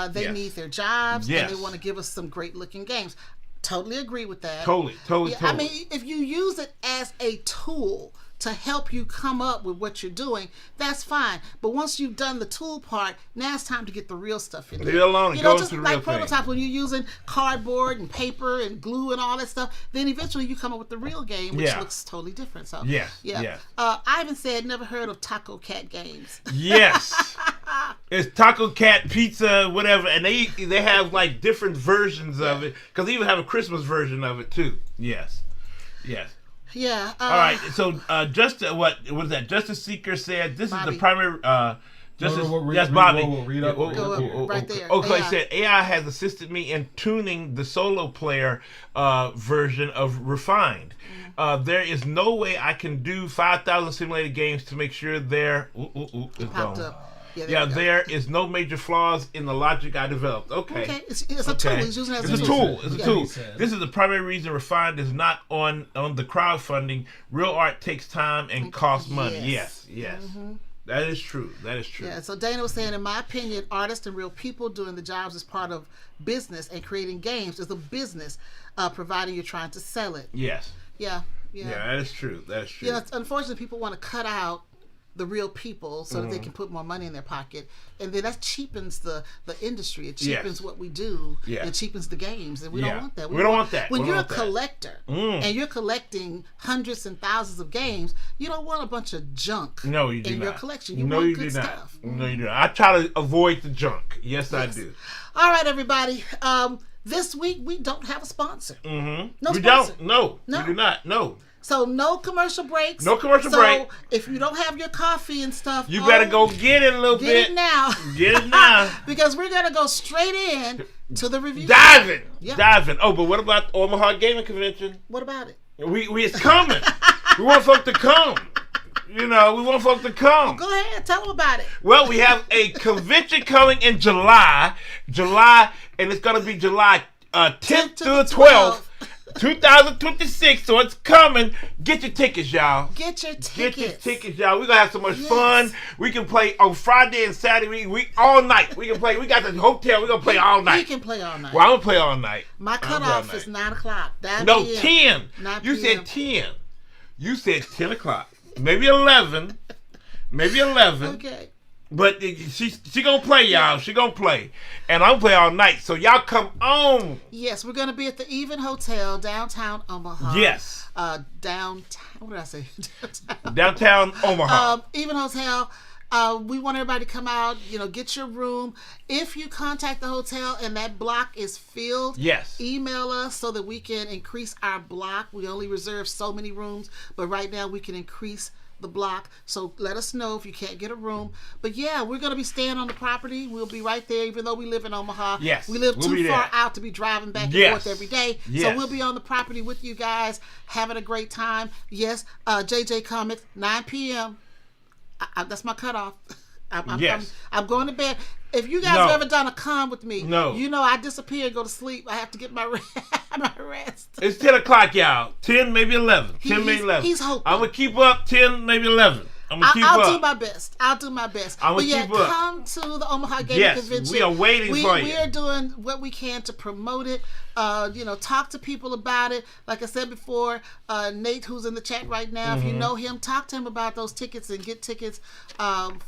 They need their jobs, and they want to give us some great-looking games. Totally agree with that. Totally. I mean, if you use it as a tool to help you come up with what you're doing, that's fine. But once you've done the tool part, now it's time to get the real stuff in there. Leave it alone and go just into the like real thing. prototype, when you're using cardboard and paper and glue and all that stuff, then eventually you come up with the real game, which looks totally different. So yes. Ivan said never heard of Taco Cat games. Yes. It's Taco Cat Pizza, whatever, and they have like different versions of it, because they even have a Christmas version of it too. Yes. Yeah. All right. So, what was that? Justice Seeker said this Bobby. is the primary. Justice. Yes, Bobby. Bobby. Read up. Right there. Okay, he said AI has assisted me in tuning the solo player version of Refined. There is no way I can do 5,000 simulated games to make sure they're. It's popped gone. up. There is no major flaws in the logic I developed. Okay. It's a tool. He's using it as It's a tool. tool. It's a tool. This is the primary reason Refined is not on the crowdfunding. Real art takes time and costs money. Yes. Mm-hmm. That is true. Yeah, so Dana was saying, in my opinion, artists and real people doing the jobs as part of business, and creating games is a business, providing you're trying to sell it. Yes. Yeah, that is true. Yeah, unfortunately, people want to cut out the real people so that they can put more money in their pocket, and then that cheapens the industry. It cheapens what we do. It cheapens the games, and we don't want that. We don't want that. When you're a collector and you're collecting hundreds and thousands of games, you don't want a bunch of junk in your collection. You want good stuff. No, you do not. I try to avoid the junk. Yes, I do. All right, everybody. This week we don't have a sponsor. No sponsor. Don't. No, we do not. No. So no commercial breaks. No commercial break. So if you don't have your coffee and stuff, you better go get it a little bit. Get it now. Get it now. Because we're gonna go straight in to the review. Diving. Oh, but what about the Omaha Gaming Convention? What about it? We it's coming. We want folk to come. We want folk to come. Well, go ahead, tell them about it. Well, we have a convention coming in July, and it's gonna be July 10th through the 12th. 2026, so it's coming. Get your tickets, y'all. Get your tickets, y'all. We're gonna have so much fun. We can play on Friday and Saturday. We all night. We can play. We got the hotel. We're gonna play all night. We can play all night. Well, I'm gonna play all night. My cutoff is 9 o'clock. 10. You said 10. You said 10 o'clock. Maybe 11. Okay. But she gonna play, y'all. She gonna play. And I'm gonna play all night. So y'all come on. Yes, we're gonna be at the Even Hotel, downtown Omaha. Yes. Downtown. What did I say? Downtown Omaha. Even Hotel. We want everybody to come out, get your room. If you contact the hotel and that block is filled, email us so that we can increase our block. We only reserve so many rooms, but right now we can increase the block. So let us know if you can't get a room. But yeah, we're going to be staying on the property. We'll be right there, even though we live in Omaha. Yes, we live too far out to be driving back and forth every day. Yes. So we'll be on the property with you guys, having a great time. Yes, JJ Comics, 9 p.m. That's my cutoff. I'm going to bed. If you guys have ever done a con with me, I disappear and go to sleep. I have to get my rest. It's 10 o'clock, y'all. 10, maybe 11. 10, maybe 11. He's hoping. I'm going to keep up 10, maybe 11. I'll do my best. I'll do my best. But yeah, come to the Omaha Gaming Convention. We are waiting for you. We are doing what we can to promote it. Talk to people about it. Like I said before, Nate, who's in the chat right now, if you know him, talk to him about those tickets and get tickets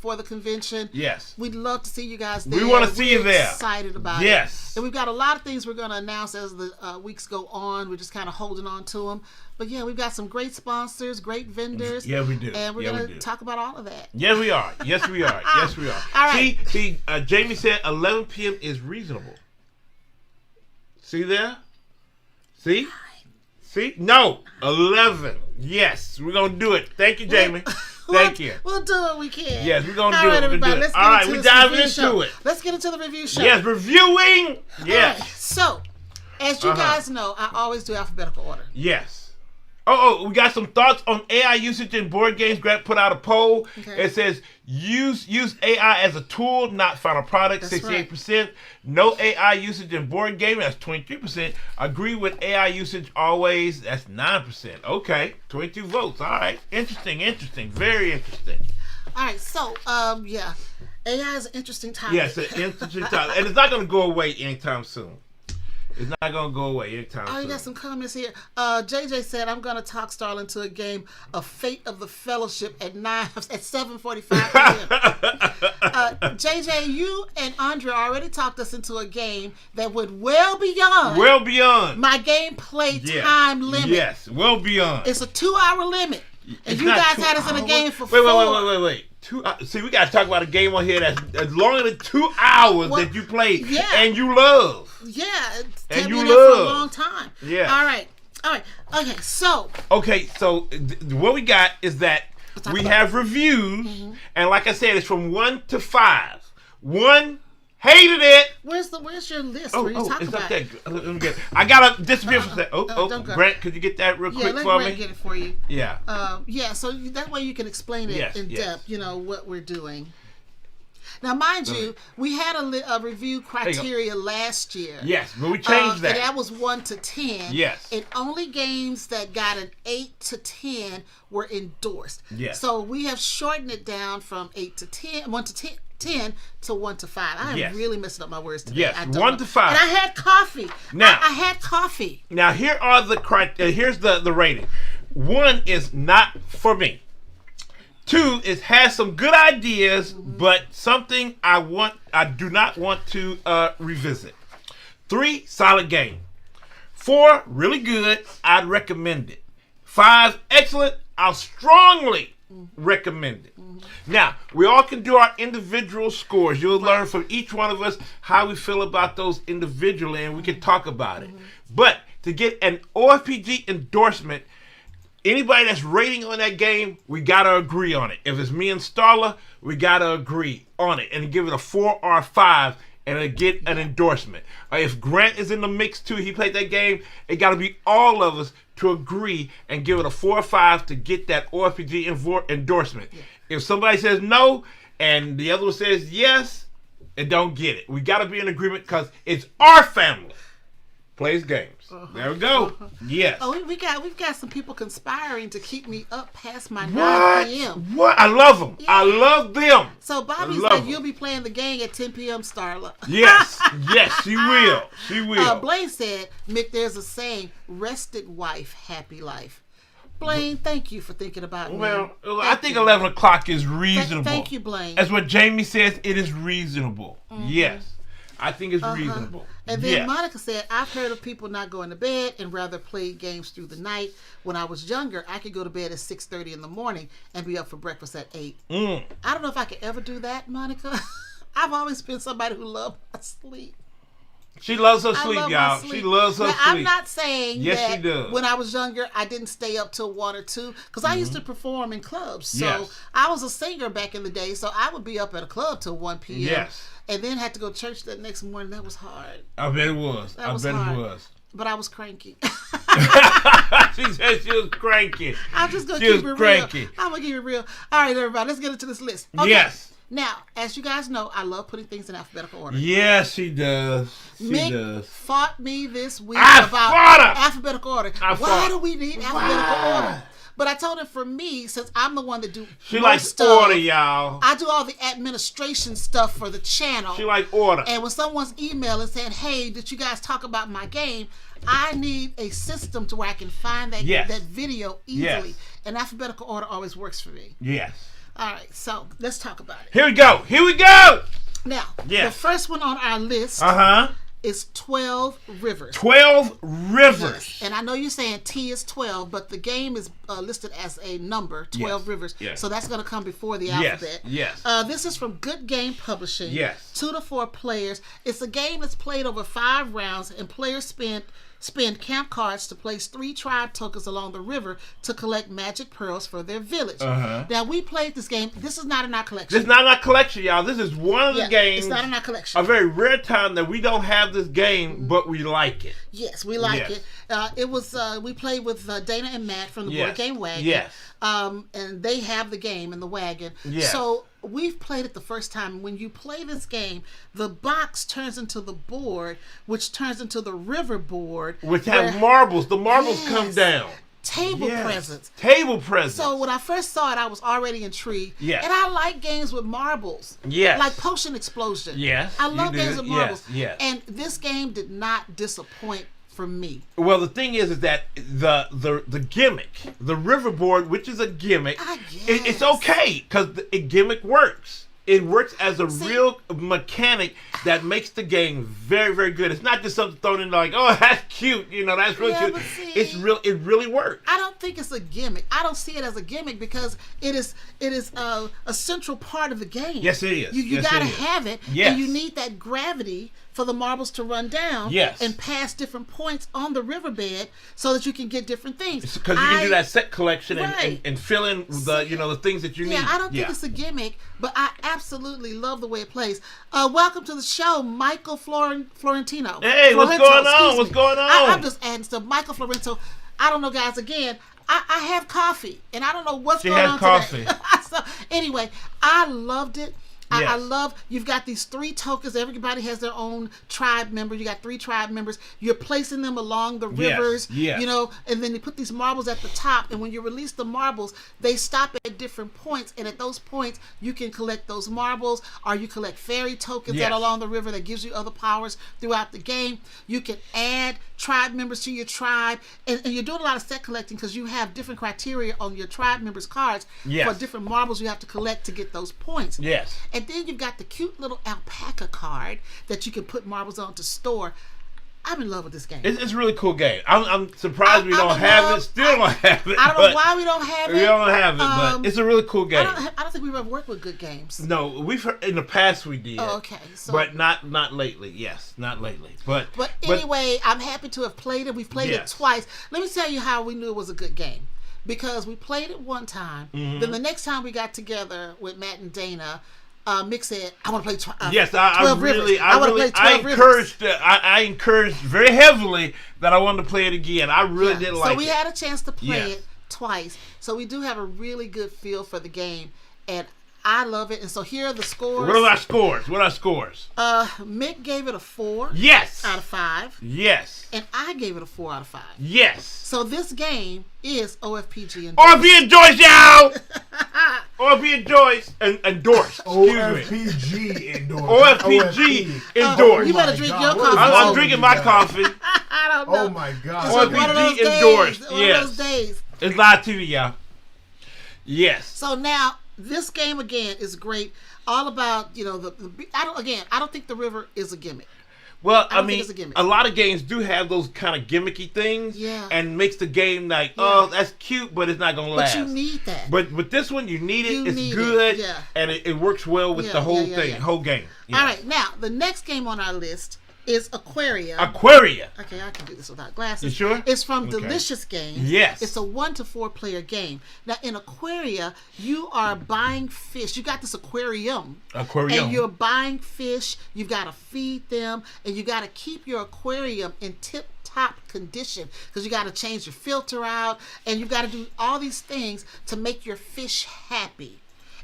for the convention. Yes. We'd love to see you guys there. We want to see you there. Excited about it. Yes. And we've got a lot of things we're going to announce as the weeks go on. We're just kind of holding on to them. But yeah, we've got some great sponsors, great vendors. Yeah, we do. And we're going to talk about all of that. Yes, we are. Yes, we are. Yes, we are. All right. See, Jamie said 11 p.m. is reasonable. See there? See? No, 11. Yes, we're going to do it. Thank you, Jamie. Thank you. We'll do what we can. Yes, we're going to do it. Everybody, let's get all right, into we diving into show. it. Let's get into the review show. Yes, reviewing. Yes. Right, so, as you guys know, I always do alphabetical order. Yes. We got some thoughts on AI usage in board games. Grant put out a poll. Okay. It says use AI as a tool, not final product. That's 68%. Right. No AI usage in board gaming. That's 23%. Agree with AI usage always. That's 9%. Okay, 22 votes. All right, interesting. Very interesting. All right, so AI is an interesting topic. Yes, an interesting topic, and it's not going to go away anytime soon. It's not gonna go away anytime soon. You got some comments here. JJ said, "I'm gonna talk Starla into a game of Fate of the Fellowship at 7:45 p.m." JJ, you and Andre already talked us into a game that went well beyond my gameplay time limit. Yes, well beyond. It's a 2-hour limit, and you guys had us in a game for Wait. See, we got to talk about a game on here that's longer than 2 hours that you played and you love. Yeah, and you love for a long time. Yeah. All right. Okay, so. What we got is that we have reviews, and like I said, it's from 1 to 5. 1 hated it. Where's your list? Where you talk it's about up there. Let me get it. I gotta disappear for a second. Brent, could you get that real quick for me? Let get it for you. Yeah. So that way you can explain it in depth. You know what we're doing. Now, mind you, we had a review criteria last year. Yes, but we changed that. And that was 1 to 10. Yes. And only games that got an 8 to 10 were endorsed. Yes. So we have shortened it down from 8 to 10, 1 to 10 to 1 to 5. I am really messing up my words today. Yes, 1 to 5. And I had coffee. Now, I had coffee. Now, here are here's the rating. 1 is not for me. 2 has some good ideas, but something I do not want to revisit. 3, solid game. 4, really good. I'd recommend it. 5, excellent. I'll strongly recommend it. Now, we all can do our individual scores. You'll learn from each one of us how we feel about those individually, and we can talk about it. But to get an OFPG endorsement, anybody that's rating on that game, we gotta agree on it. If it's me and Starla, we gotta agree on it and give it a 4 or a 5 and get an endorsement. If Grant is in the mix too, he played that game, it gotta be all of us to agree and give it a 4 or 5 to get that OFPG endorsement. Yeah. If somebody says no and the other one says yes, and don't get it. We gotta be in agreement because it's our family plays games. There we go. Yes. We've got some people conspiring to keep me up past my 9 p.m. What? I love them. Yeah. I love them. So Bobby said you'll be playing the game at 10 p.m. Starla. Yes. Yes, she will. She will. Blaine said, Mick, there's a saying, rested wife, happy life. Blaine, thank you for thinking about me. Well, I think 11 o'clock is reasonable. Thank you, Blaine. That's what Jamie says. It is reasonable. Yes. I think it's reasonable. And then Monica said, I've heard of people not going to bed and rather play games through the night. When I was younger, I could go to bed at 6:30 in the morning and be up for breakfast at 8. I don't know if I could ever do that, Monica. I've always been somebody who loved my sleep. She loves her sleep, y'all. She loves her sleep. I'm not saying that she does. When I was younger, I didn't stay up till 1 or 2 because I used to perform in clubs. So I was a singer back in the day, so I would be up at a club till 1 p.m. Yes. And then had to go to church that next morning. That was hard. I bet it was. It was. But I was cranky. She said she was cranky. I'm just going to keep it real. I'm going to keep it real. All right, everybody, let's get into this list. Okay. Yes. Now, as you guys know, I love putting things in alphabetical order. Yes, she does. Mick fought me this week about alphabetical order. Why do we need alphabetical order? But I told him for me, since I'm the one that do she likes order, y'all. I do all the administration stuff for the channel. She like order. And when someone's emailing saying, "Hey, did you guys talk about my game?" I need a system to where I can find that video easily. And alphabetical order always works for me. Yes. All right, so let's talk about it. Here we go. Now, the first one on our list is 12 Rivers. 12 Rivers. Yes. And I know you're saying T is 12, but the game is listed as a number, 12 Rivers. Yes. So that's going to come before the alphabet. Yes. This is from Good Game Publishing. Yes. 2 to 4 players. It's a game that's played over 5 rounds, and players spend camp cards to place 3 tribe tokens along the river to collect magic pearls for their village. Now, we played this game. This is not in our collection. This is not in our collection, y'all. This is one of the games. It's not in our collection. A very rare time that we don't have this game, but we like it. Yes, we like it. It was we played with Dana and Matt from the Board Game Wagon. Yes. And they have the game in the wagon. Yes. So we've played it the first time. When you play this game, the box turns into the board, which turns into the river board. Which has marbles. The marbles come down. table presence. Table presence. So when I first saw it, I was already intrigued. Yes. And I like games with marbles. Yes. Like Potion Explosion. Yes. I love games with marbles. Yes. And this game did not disappoint for me. Well, the thing is that the gimmick, the riverboard, which is a gimmick, it's okay because the gimmick works. It works as a real mechanic that makes the game very, very good. It's not just something thrown in like, oh, that's cute, that's really cute. It's real. It really works. I don't think it's a gimmick. I don't see it as a gimmick because it is a central part of the game. Yes, it is. You gotta have it. Yes. And you need that gravity for the marbles to run down and pass different points on the riverbed so that you can get different things. Because you can do that set collection and fill in the things that you need. Yeah, I don't think it's a gimmick, but I absolutely love the way it plays. Welcome to the show, Michael Florentino. Hey, what's going on? What's going on? I'm just adding stuff. Michael Florentino. I don't know, guys. Again, I have coffee, and I don't know what's going on today. So anyway, I loved it. Yes. I love, you've got these 3 tokens. Everybody has their own tribe member. You got 3 tribe members. You're placing them along the rivers, and then you put these marbles at the top. And when you release the marbles, they stop at different points. And at those points, you can collect those marbles, or you collect fairy tokens that are along the river that gives you other powers throughout the game. You can add tribe members to your tribe. And you're doing a lot of set collecting because you have different criteria on your tribe members' cards for different marbles you have to collect to get those points. Yes. And then you've got the cute little alpaca card that you can put marbles on to store. I'm in love with this game. It's a really cool game. I'm surprised we don't have it. Still don't have it. I don't know why we don't have it. We don't have it, but it's a really cool game. I don't think we've ever worked with good games. No, we've heard, in the past we did. Oh, okay. So, but not lately. Yes, not lately. But anyway, I'm happy to have played it. We've played it twice. Let me tell you how we knew it was a good game. Because we played it one time. Mm-hmm. Then the next time we got together with Matt and Dana, Mick said, "I want to play 12 Rivers. I encouraged very heavily that I wanted to play it again. I really did like it. So we had a chance to play it twice. So we do have a really good feel for the game, and I love it. And so here are the scores. What are our scores? Mick gave it a 4. Yes. Out of 5. Yes. And I gave it a 4 out of 5. Yes. So this game is OFPG Endorsement. OFPG Endorsement, y'all! OFPG Endorsed. OFPG Endorsement. OFPG Endorsed. You better drink your coffee. I'm drinking my coffee. I don't know. Oh my God. OFPG Endorsed. One of those days. It's live TV, y'all. Yes. So now, this game again is great. All about, I don't think the river is a gimmick. Well, I mean, a lot of games do have those kind of gimmicky things, and makes the game like, oh, that's cute, but it's not gonna last. But you need that. But with this one, you need it. It's good, and it works well with the whole thing, whole game. Yeah. All right, now the next game on our list is Aquaria. Okay, I can do this without glasses. You sure? It's from Delicious Games. Yes. It's a 1 to 4 player game. Now in Aquaria, you are buying fish. You got this aquarium. And you're buying fish. You've got to feed them, and you got to keep your aquarium in tip-top condition because you got to change your filter out, and you've got to do all these things to make your fish happy.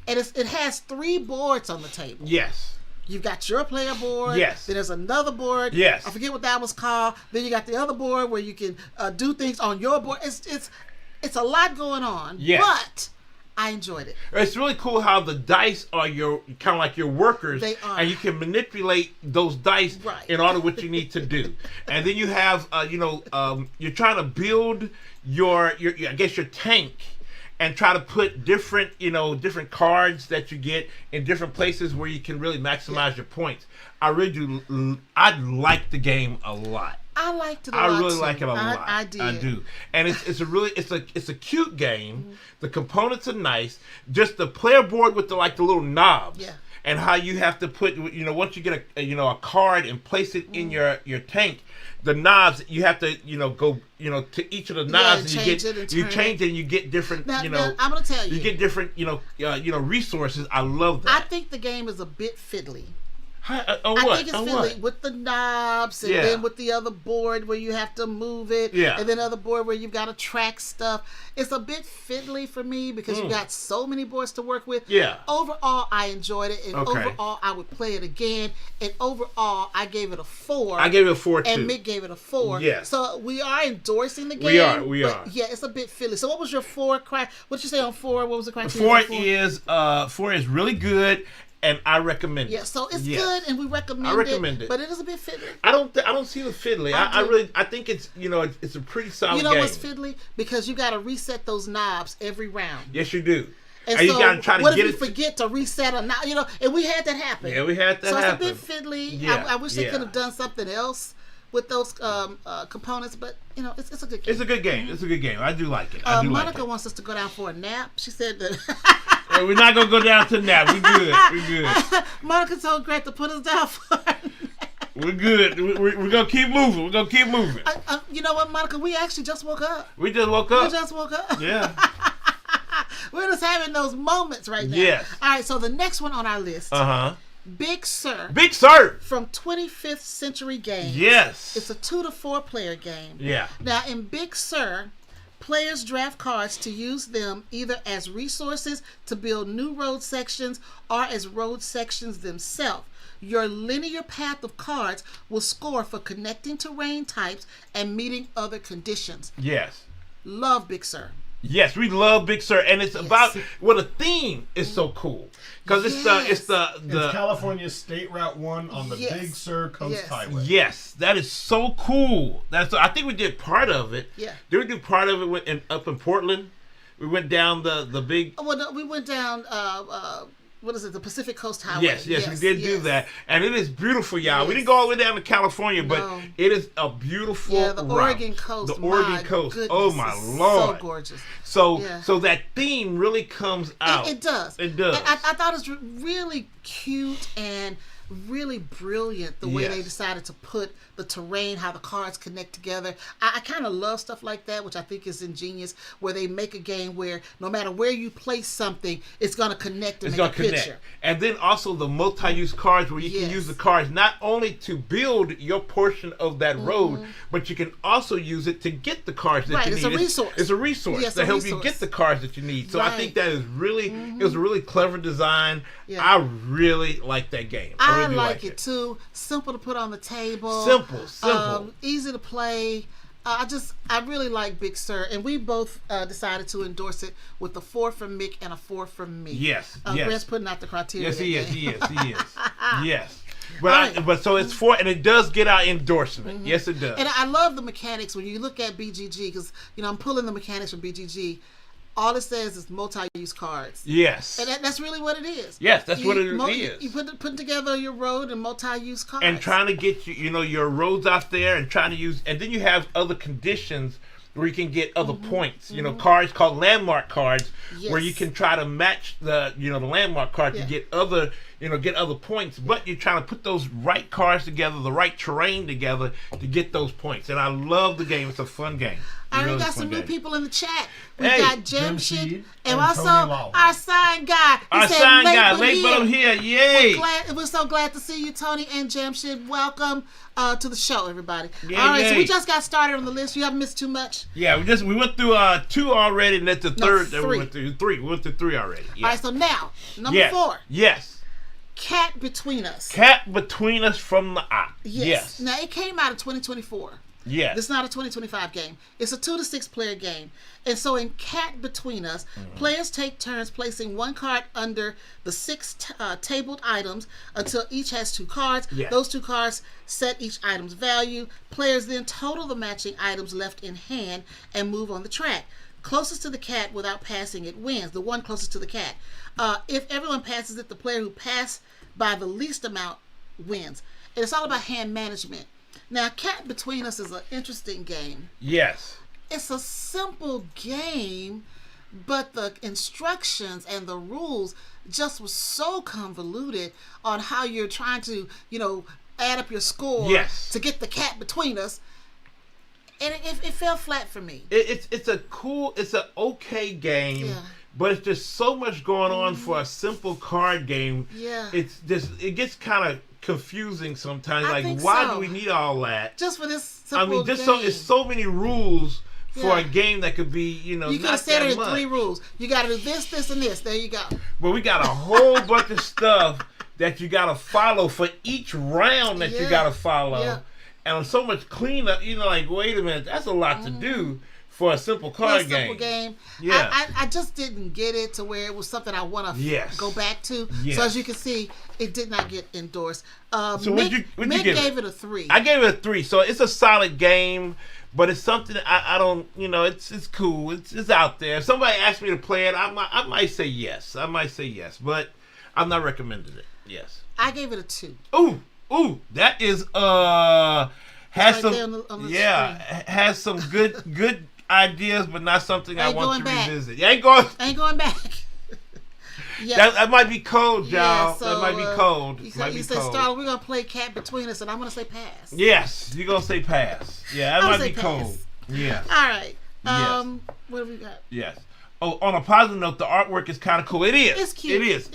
And it has 3 boards on the table. Yes. You've got your player board. Yes. Then there's another board. Yes. I forget what that was called. Then you got the other board where you can do things on your board. It's a lot going on. Yes. But I enjoyed it. It's really cool how the dice are your kind of like your workers. They are. And you can manipulate those dice in order what you need to do. And then you have you're trying to build your tank. And try to put different cards that you get in different places where you can really maximize your points. I really do. I like the game a lot. I liked it a lot. I really like it a lot. I did. I do. And it's a cute game. Mm-hmm. The components are nice. Just the player board with the little knobs. Yeah. And how you have to put once you get a card and place it in your tank. The knobs you have to go to each of the knobs and you change it and you get different now, I'm gonna tell you get different resources. I love that. I think the game is a bit fiddly. I think it's fiddly with the knobs, and then with the other board where you have to move it, and then other board where you've got to track stuff. It's a bit fiddly for me because you got so many boards to work with. Yeah. Overall, I enjoyed it, and overall, I would play it again. And overall, I gave it a 4. I gave it a 4 too. And Mick gave it a 4. Yes. So we are endorsing the game. We are. Yeah, it's a bit fiddly. So what was your 4 cry? What did you say on 4? What was the criteria? 4 is really good. And I recommend it. Yeah, so it's good, and we recommend it. But it is a bit fiddly. I don't see the fiddly. I think it's it's a pretty solid game. You know what's fiddly? Because you got to reset those knobs every round. Yes, you do. And you so, got to try to what get if you forget to reset a knob? And we had that happen. Yeah, we had that happen. So it's a bit fiddly. Yeah, I wish they could have done something else with those components, but it's a good game. It's a good game. It's a good game. I do like it. Monica wants us to go down for a nap. She said that. We're not gonna go down to nap. We good. We good. Monica told Greg to put us down for a nap. We're good. We're gonna keep moving. We're gonna keep moving. You know what, Monica? We actually just woke up. We just woke up. Yeah. We're just having those moments right now. Yes. All right. So the next one on our list. Big Sur. Big Sur. From 25th Century Games. Yes. It's a 2 to 4 player game. Yeah. Now in Big Sur, players draft cards to use them either as resources to build new road sections or as road sections themselves. Your linear path of cards will score for connecting terrain types and meeting other conditions. Yes. Love Big Sur. Yes, we love Big Sur, and it's about the theme is so cool because it's California State Route 1 on the Big Sur Coast Highway. Yes, that is so cool. I think we did part of it. Yeah. Did we do part of it up in Portland? We went down the big. Well, no, we went down. What is it? The Pacific Coast Highway. Yes, we did do that, and it is beautiful, y'all. We didn't go all the way down to California, but it is a beautiful the route. Oregon coast. The Oregon coast. Goodness, oh my Lord, so gorgeous. So that theme really comes out. It does. It does. And I thought it was really cute and really brilliant the way they decided to put the terrain, how the cards connect together. I kind of love stuff like that, which I think is ingenious, where they make a game where no matter where you place something, it's going to connect and make a picture. And then also the multi-use cards where you can use the cards not only to build your portion of that road, but you can also use it to get the cards that you need. It's a resource. It's a resource to help you get the cards that you need. So I think that is really, it was a really clever design. Yeah. I really like that game. I really like it too. Simple to put on the table. Simple. Easy to play. I really like Big Sur, and we both decided to endorse it with a 4 from Mick and a 4 from me. Yes. Greg's putting out the criteria. Yes, he is. Yes. But so it's 4, and it does get our endorsement. Yes, it does. And I love the mechanics when you look at BGG, because I'm pulling the mechanics from BGG. All it says is multi-use cards. Yes. And that's really what it is. Yes, that's what it is. You put together your road and multi-use cards. And trying to get your roads out there and trying to use, and then you have other conditions where you can get other points. Cards called landmark cards, where you can try to match the landmark card to get other points. But you're trying to put those right cards together, the right terrain together to get those points. And I love the game. It's a fun game. I already got some new people in the chat. We Hey, got Jamshid and also Tony Lawler. our sign guy. Our sign guy, late but I'm here. Yay! We're so glad to see you, Tony and Jamshid. Welcome to the show, everybody. Yeah, all right, so yay. we just got started on the list. You haven't missed too much. Yeah, we went through 2 already, and that's the third that we 3. went through. 3. We went through 3 already. Yeah. All right, so now number 4. Yes. Cat Between Us. Cat Between Us from the Op. Yes. Now it came out in 2024. Yes. This is not a 2025 game. It's a 2 to 6 player game. And so in Cat Between Us, players take turns placing one card under the 6 tabled items until each has 2 cards. Yes. Those 2 cards set each item's value. Players then total the matching items left in hand and move on the track. Closest to the cat without passing it wins. The one closest to the cat. If everyone passes it, the player who passed by the least amount wins. And it's all about hand management. Now, Cat Between Us is an interesting game. Yes. It's a simple game, but the instructions and the rules just was so convoluted on how you're trying to, add up your score to get the cat between us. And it fell flat for me. It's an okay game, but it's just so much going on for a simple card game. Yeah. It gets kind of confusing sometimes. I like, think why so. do we need all that? Just for this simple game. It's so many rules for a game that could be, you could have not said that it in much. 3 rules. You got to do this, this, and this. There you go. But we got a whole bunch of stuff that you got to follow for each round that you got to follow. Yeah. And so much cleanup. Like, wait a minute, that's a lot to do for a simple card game. Simple game. Yeah. I just didn't get it to where it was something I want to go back to. Yes. So as you can see, it did not get endorsed. So Mick gave it a 3. I gave it a 3. So it's a solid game, but it's something I don't, it's cool. It's out there. If somebody asked me to play it, I might say yes. But I'm not recommending it. Yes. I gave it a 2. Ooh, that is has right some there on the has some good ideas, but not something I want to revisit. You ain't going back. Yeah. That might be cold, y'all. Yeah, so, that might be cold. You say, Starla, we're gonna play cat between us, and I'm gonna say pass. Yes, you're gonna say pass. Yeah, that might be cold. Yeah. All right. Yes. What have we got? Yes. Oh, on a positive note, the artwork is kind of cool. It is. It's cute. It is.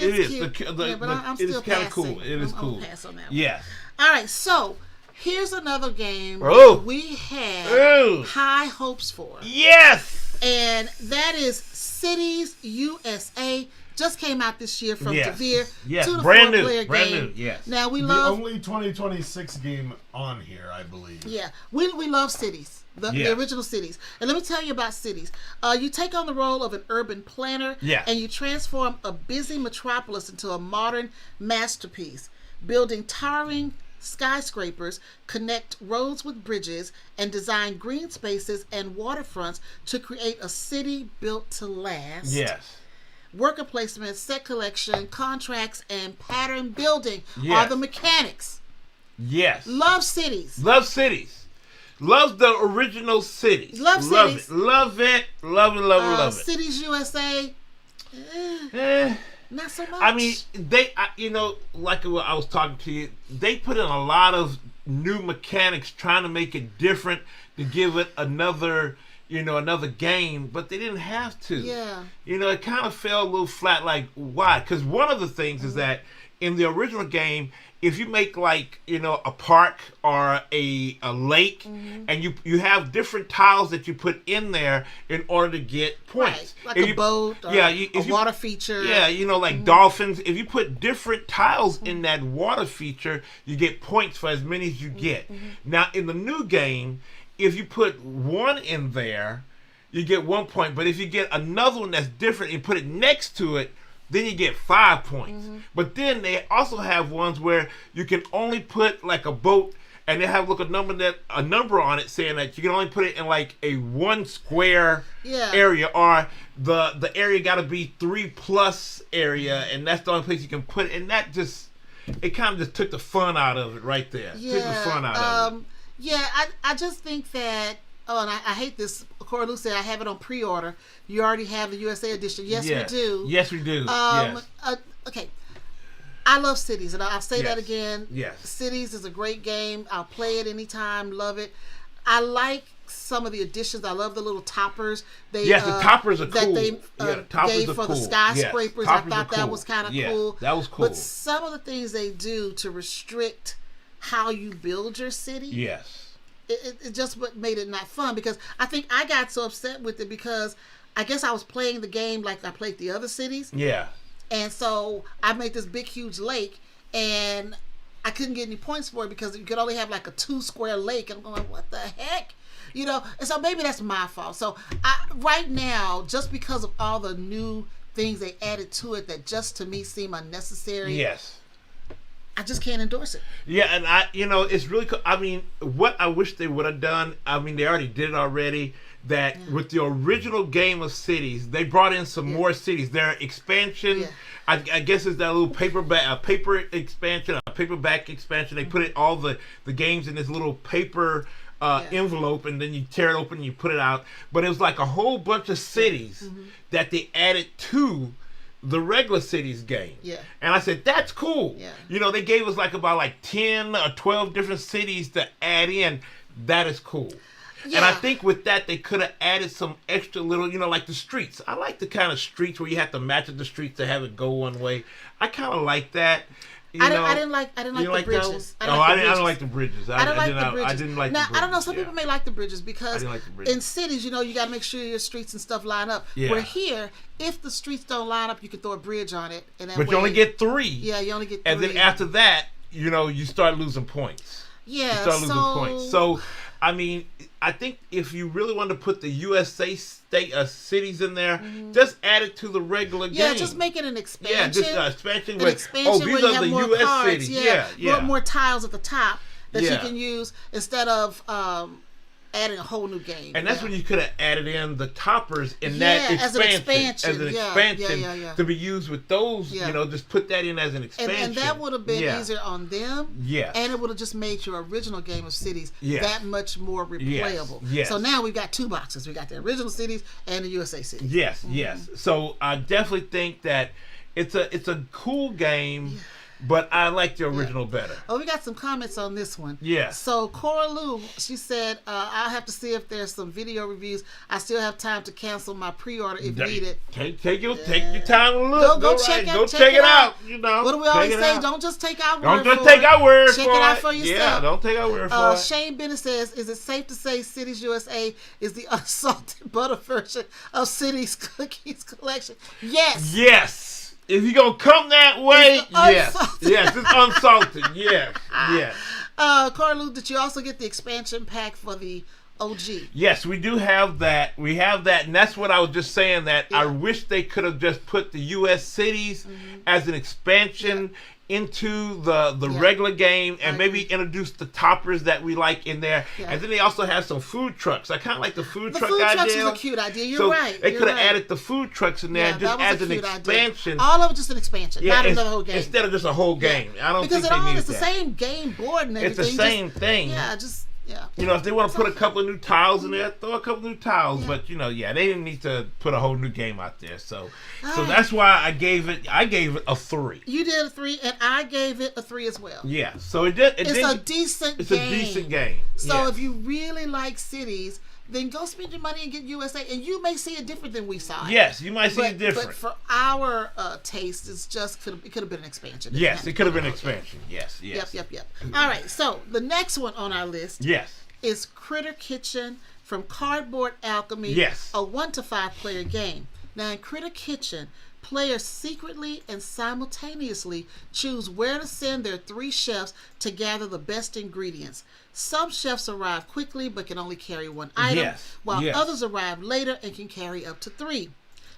Cute. But I'm still kind of passing. cool. It is cool. I'm pass on that one. Yes. All right. So here's another game we had high hopes for. Yes. And that is Cities USA. Just came out this year from Devere. Yes, 2 to 4 brand new. player Brand game. new, yes. Now we the love only 2026 game on here, I believe. Yeah, we love Cities, the original Cities. And let me tell you about Cities. You take on the role of an urban planner, and you transform a busy metropolis into a modern masterpiece, building towering skyscrapers, connect roads with bridges, and design green spaces and waterfronts to create a city built to last. Yes. Worker placement, set collection, contracts, and pattern building are the mechanics. Yes. Love Cities. Love Cities. Love the original Cities. Love Cities. Love it. Love it. Cities USA. Not so much. I mean, like I was talking to you, they put in a lot of new mechanics trying to make it different, to give it another game, but they didn't have to. Yeah. It kind of fell a little flat. Like, why? Because one of the things is that in the original game, if you make a park or a lake, and you have different tiles that you put in there in order to get points. Right. Like a boat or a water feature. Yeah, like dolphins. If you put different tiles in that water feature, you get points for as many as you get. Now, in the new game, if you put one in there, you get 1 point. But if you get another one that's different and put it next to it, then you get 5 points. But then they also have ones where you can only put like a boat, and they have a number on it saying that you can only put it in like a 1 square area, or the area got to be 3+ area, and that's the only place you can put it. And that it kind of just took the fun out of it right there. Yeah. Took the fun out of it. Yeah, I just think that. Oh, and I hate this. Corey Lou said I have it on pre-order. You already have the USA edition. Yes, we do. Yes, we do. Yes. Okay. I love Cities, and I'll say that again. Yes. Cities is a great game. I'll play it anytime. Love it. I like some of the additions. I love the little toppers. The toppers are cool. That they gave for the skyscrapers. Yes, I thought that was kind of cool. That was cool. But some of the things they do to restrict how you build your city. Yes. It just made it not fun, because I think I got so upset with it because I guess I was playing the game like I played the other cities. Yeah. And so I made this big, huge lake, and I couldn't get any points for it because you could only have like a 2 square lake. And I'm going, what the heck? And so maybe that's my fault. So right now, just because of all the new things they added to it that just to me seem unnecessary. Yes. I just can't endorse it. Yeah, and it's really cool. I mean, what I wish they would have done, I mean, they already did it already, that with the original game of cities, they brought in some more cities. Their expansion, I guess it's that little paper expansion, a paperback expansion. They put all the games in this little paper envelope, and then you tear it open and you put it out. But it was like a whole bunch of cities that they added to the regular cities game. Yeah. And I said, that's cool. Yeah. They gave us about 10 or 12 different cities to add in. That is cool. And I think with that, they could have added some extra little, like the streets. I like the kind of streets where you have to match up the streets to have it go one way. I kind of like that. I didn't like the bridges. I didn't like the bridges. I didn't like the bridges. I didn't like the now, bridges. I don't know. Some people may like the bridges because like the bridges. in cities, you got to make sure your streets and stuff line up. Yeah. Where here, if the streets don't line up, you can throw a bridge on it. And that but way, you only get 3. Yeah, you only get 3. And then after that, you start losing points. Yeah, you start losing points. So, I mean, I think if you really want to put the USA cities in there, just add it to the regular game. Yeah, just make it an expansion. Yeah, just expansion. An expansion these where are the you have more US cards. cities. Yeah. More tiles at the top that you Yeah. can use instead of adding a whole new game. And that's when you could have added in the toppers in Yeah, that as an expansion. As an Yeah, expansion yeah. to be used with those, Yeah. just put that in as an expansion. And that would have been easier on them. Yes. And it would have just made your original game of cities Yes. that much more replayable. Yes. So now we've got 2 boxes. We got the original cities and the USA cities. Yes, yes. So I definitely think that it's a cool game, but I like the original better. Oh, we got some comments on this one. Yes. So Cora Lou, she said, I'll have to see if there's some video reviews. I still have time to cancel my pre-order if needed. Take your time to look. Go check it out. What do we always say? Don't just take our word for it. Don't just take our word for it. Check it out for yourself. Yeah, don't take our word for it. Shane Bennett says, is it safe to say Cities USA is the unsalted butter version of Cities Cookies Collection? Yes. Yes. If you're going to come that way, yes. Unsalted. Yes, it's unsalted. Yes, yes. Carlu, did you also get the expansion pack for the OG? Yes, we do have that. We have that, and that's what I was just saying, that I wish they could have just put the U.S. cities as an expansion into the regular game and maybe introduce the toppers that we like in there. And then they also have some food trucks. I kind of like the food truck idea. The food trucks is a cute idea. You're right. They could have added the food trucks in there just as an expansion. Idea. All of it just an expansion, not another whole game. Instead of just a whole game. I don't because think they need it's the same game board and everything. It's the same thing. Yeah. If they want to put a couple of new tiles in there, throw a couple of new tiles. But they didn't need to put a whole new game out there. So that's why I gave it a 3. You did a 3, and I gave it a 3 as well. Yeah. So it's a decent game. It's a decent game. So if you really like cities, then go spend your money and get USA, and you may see it different than we saw it. Yes, you might see it different. But for our taste, it could have been an expansion. Yes, it could have been an expansion. Yes. Yep. All right, so the next one on our list is Critter Kitchen from Cardboard Alchemy. Yes. A 1 to 5 player game. Now in Critter Kitchen, players secretly and simultaneously choose where to send their 3 chefs to gather the best ingredients. Some chefs arrive quickly but can only carry 1 item, while others arrive later and can carry up to 3.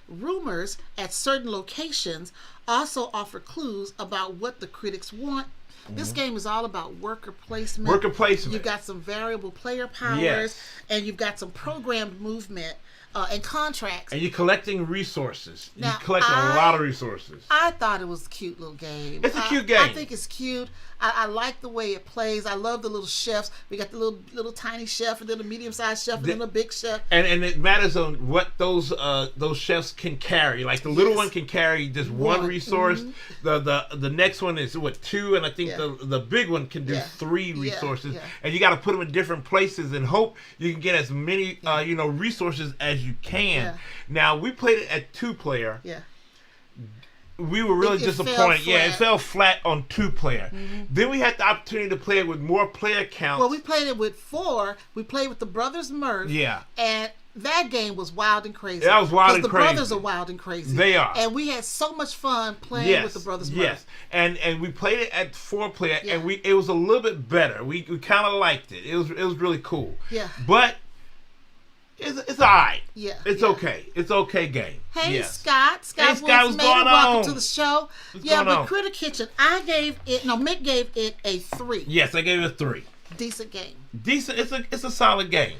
Rumors at certain locations also offer clues about what the critics want. This game is all about worker placement. You've got some variable player powers, and you've got some programmed movement and contracts. And you're collecting resources. Now, you're collecting a lot of resources. I thought it was a cute little game. It's a cute game. I think it's cute. I like the way it plays. I love the little chefs. We got the little tiny chef, and then the medium-sized chef, and then the big chef. And it matters on what those chefs can carry. Like the little one can carry just 1 resource. The next one is 2, and I think the big one can do 3 resources. And you got to put them in different places and hope you can get as many resources as you can. Now we played it at 2-player. We were really disappointed. It fell flat on 2-player. Then we had the opportunity to play it with more player counts. Well, we played it with 4. We played with the Brothers Murph. And that game was wild and crazy. That was wild and crazy. Because the brothers are wild and crazy. They are. And we had so much fun playing with the Brothers Murph. Yes. And we played it at 4-player, and it was a little bit better. We kind of liked it. It was really cool. But it's all right. It's okay. It's okay game. Hey, Scott. Scott, what's going on? Welcome to the show. What's going on? Critter Kitchen, Mick gave it a 3. Yes, I gave it a 3. Decent game. Decent. It's a solid game.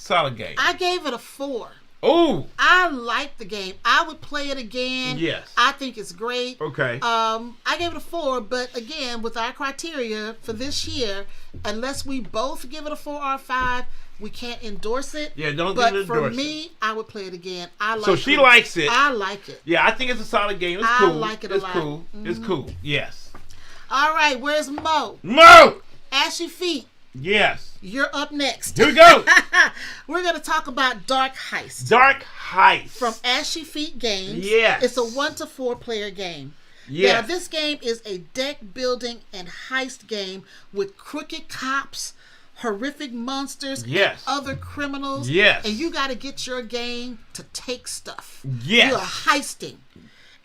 I gave it a 4. Oh. I like the game. I would play it again. Yes. I think it's great. Okay. I gave it a 4, but again, with our criteria for this year, unless we both give it a 4 or a 5, we can't endorse it. Yeah, don't but give it endorse. But for me, I would play it again. So she likes it. I like it. Yeah, I think it's a solid game. It's cool. I like it a lot. It's cool. It's cool. Yes. All right, where's Mo? Mo! Ashy Feet. Yes. You're up next. Here we go. We're going to talk about Dark Heist. Dark Heist. From Ashy Feet Games. Yes. It's a 1 to 4 player game. Yes. Now, this game is a deck building and heist game with crooked cops, horrific monsters, yes, and other criminals. Yes. And you got to get your game to take stuff. Yes. You're heisting.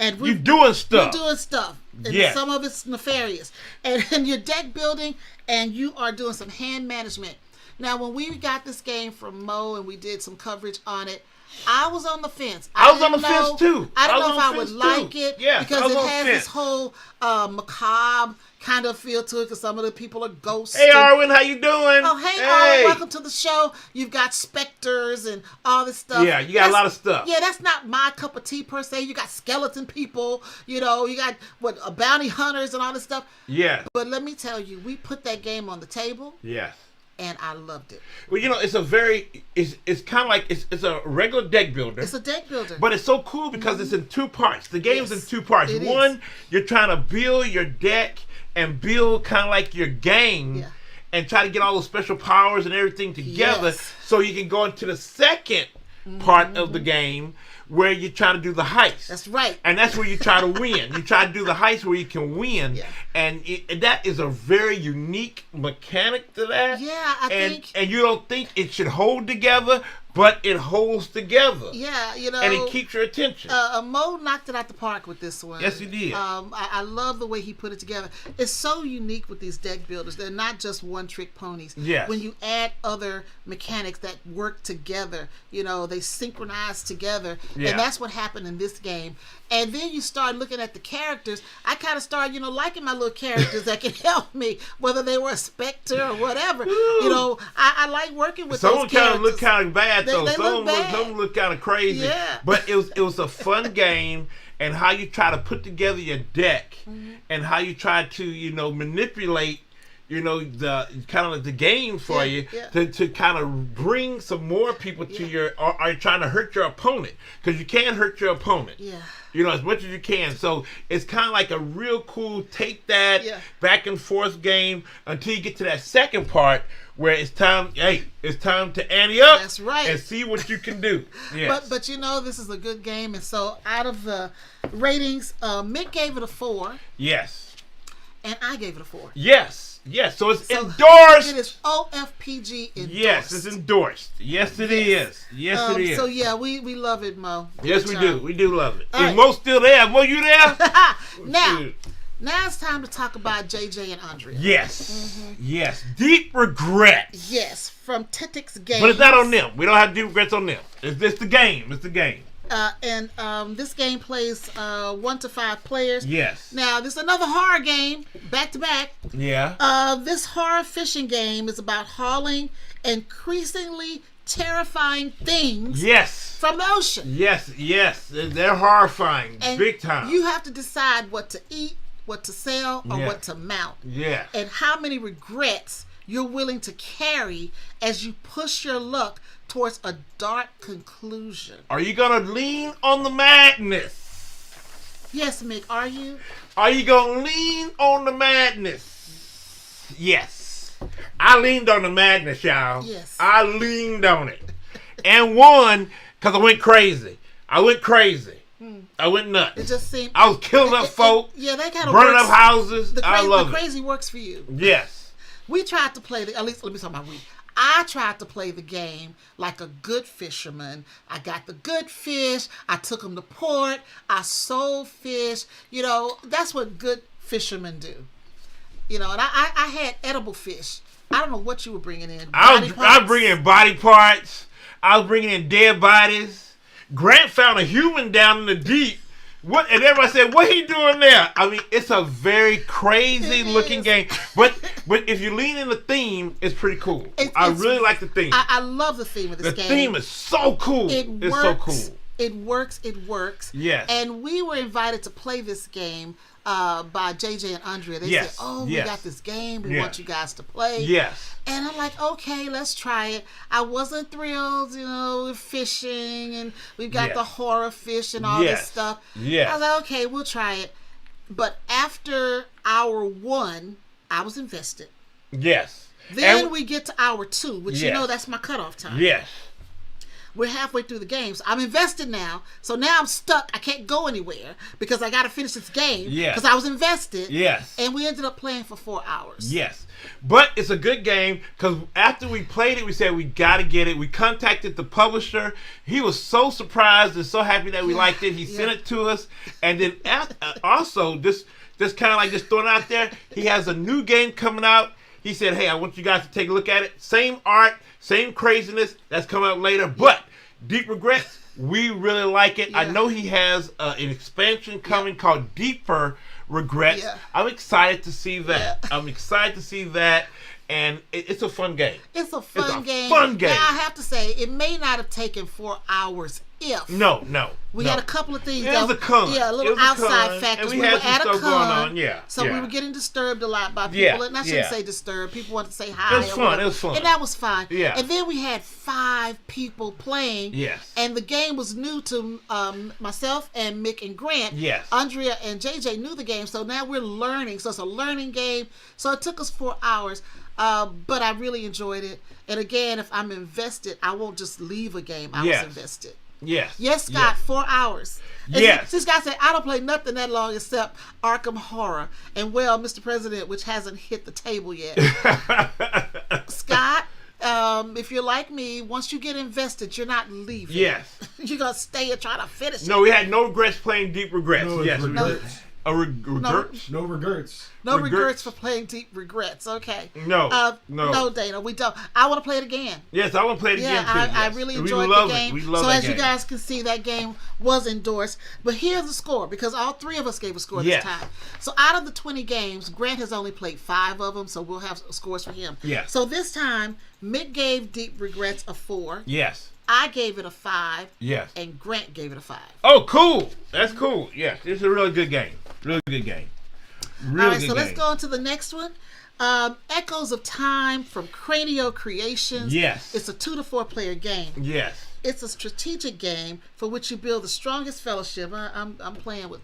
And you're doing stuff. You're doing stuff. And yes. some of it's nefarious. And you're deck building and you are doing some hand management. Now, when we got this game from Mo and we did some coverage on it, I was on the fence. I was on the fence too. I don't know if I would like it because it has this whole macabre kind of feel to it because some of the people are ghosts. Hey, Arwen, how you doing? Oh, hey, Arwen, welcome to the show. You've got specters and all this stuff. Yeah, you got a lot of stuff. Yeah, that's not my cup of tea per se. You got skeleton people, you got bounty hunters and all this stuff. Yeah. But let me tell you, we put that game on the table. Yes. And I loved it. Well, it's kind of like it's a regular deck builder. It's a deck builder. But it's so cool because it's in 2 parts. The game's in 2 parts. One, you're trying to build your deck and build kind of like your game and try to get all those special powers and everything together so you can go into the second part of the game where you're trying to do the heist. That's right. And that's where you try to win. You try to do the heist where you can win. Yeah. And that is a very unique mechanic to that. Yeah, I think. And you don't think it should hold together, but it holds together. Yeah, and it keeps your attention. Mo knocked it out the park with this one. Yes, he did. I love the way he put it together. It's so unique with these deck builders. They're not just one-trick ponies. Yes. When you add other mechanics that work together, they synchronize together. Yeah. And that's what happened in this game. And then you start looking at the characters. I kind of started, liking my little characters that can help me, whether they were a specter or whatever. I like working with those characters. Some kind of look kind of bad, though. Some look kind of crazy. Yeah. But it was a fun game, and how you try to put together your deck, and how you try to, manipulate the kind of like the game for you to kind of bring some more people to your, or are you trying to hurt your opponent? Because you can hurt your opponent. Yeah. As much as you can. So it's kind of like a real cool take that back and forth game until you get to that second part where it's time to ante up. That's right. And see what you can do. Yes. But this is a good game, and so out of the ratings, Mick gave it a 4. Yes. And I gave it a 4. Yes. Yes, so it's endorsed. It is OFPG endorsed. Yes, it's endorsed. Yes, it is. Yes, it is. So yeah, we love it, Mo. Yes, we do. We do love it. Is Mo still there? Mo, you there? Now it's time to talk about JJ and Andrea. Yes. Yes. Deep regrets. Yes, from Tetix Games. But it's not on them. We don't have deep regrets on them. It's the game. It's the game. This game plays 1 to 5 players. Yes. Now, this is another horror game, back to back. Yeah. This horror fishing game is about hauling increasingly terrifying things. Yes. From the ocean. Yes. They're horrifying, and big time. You have to decide what to eat, what to sell, or what to mount. Yeah. And how many regrets you're willing to carry as you push your luck towards a dark conclusion. Are you going to lean on the madness? Yes, Mick, are you? Are you going to lean on the madness? Yes. I leaned on the madness, y'all. Yes. I leaned on it. And won because I went crazy. I went nuts. It just seemed... I was killing up folk. Yeah, that kind of burning works. Up houses. I love it. The crazy works for you. Yes. We tried to play at least let me talk about we. I tried to play the game like a good fisherman. I got the good fish. I took them to port. I sold fish. That's what good fishermen do. And I had edible fish. I don't know what you were bringing in. I was bringing in body parts. I was bringing in dead bodies. Grant found a human down in the deep. And everybody said, what he doing there? I mean, it's a very crazy looking game. But if you lean in the theme, it's pretty cool. I really like the theme. I love the theme of this game. The theme is so cool. It's so cool. It works. Yes. And we were invited to play this game by JJ and Andrea. They said, we got this game. We want you guys to play. Yes. And I'm like, okay, let's try it. I wasn't thrilled, with fishing, and we've got the horror fish and all this stuff. Yes. I was like, okay, we'll try it. But after hour 1, I was invested. Yes. Then we get to hour 2, which you know that's my cutoff time. Yes. We're halfway through the game. So I'm invested now. So now I'm stuck. I can't go anywhere because I got to finish this game. Yes. Because I was invested. Yes. And we ended up playing for 4 hours. Yes. But it's a good game because after we played it, we said we got to get it. We contacted the publisher. He was so surprised and so happy that we liked it. He sent it to us. And then also, just kind of like just throwing it out there, he has a new game coming out. He said, hey, I want you guys to take a look at it. Same art, same craziness. That's coming out later. But Deep Regrets, we really like it. I know he has an expansion coming called Deeper Regrets. I'm excited to see that. I'm excited to see that. And it's a fun game. It's a fun game. Fun game. Now, I have to say, it may not have taken 4 hours if. No. We had a couple of things. It was a con. Yeah, a little outside factors. And we had were at some a stuff con. going on. So we were getting disturbed a lot by people. And I shouldn't say disturbed. People wanted to say hi. It was fun. It was fun. And that was fine. Yeah. And then we had 5 people playing. Yes. And the game was new to myself and Mick and Grant. Yes. Andrea and JJ knew the game. So now we're learning. So it's a learning game. So it took us 4 hours. But I really enjoyed it. And again, if I'm invested, I won't just leave a game. I was invested. Yes. Yes, Scott, 4 hours. And yes. This guy said, I don't play nothing that long except Arkham Horror. And well, Mr. President, which hasn't hit the table yet. Scott, if you're like me, once you get invested, you're not leaving. Yes. You're going to stay and try to finish it. No, we had no regrets playing Deep Regrets. No yes. regrets. Regrets? No regrets. No regrets for playing Deep Regrets. Okay. No. No, Dana, we don't. I want to play it again. Yes, I want to play it again too. I really enjoyed the game. So as you guys can see, that game was endorsed. But here's the score, because all 3 of us gave a score this time. So out of the 20 games, Grant has only played 5 of them, so we'll have scores for him. Yes. So this time, Mick gave Deep Regrets a 4. Yes. I gave it a 5. Yes. And Grant gave it a 5. Oh, cool. That's cool. Yes, it's a really good game. Really good game. Really all right, good so game. let's go on to the next one. Echoes of Time from Cranio Creations. Yes. It's a 2 to 4 player game. Yes. It's a strategic game for which you build the strongest fellowship. I'm playing with.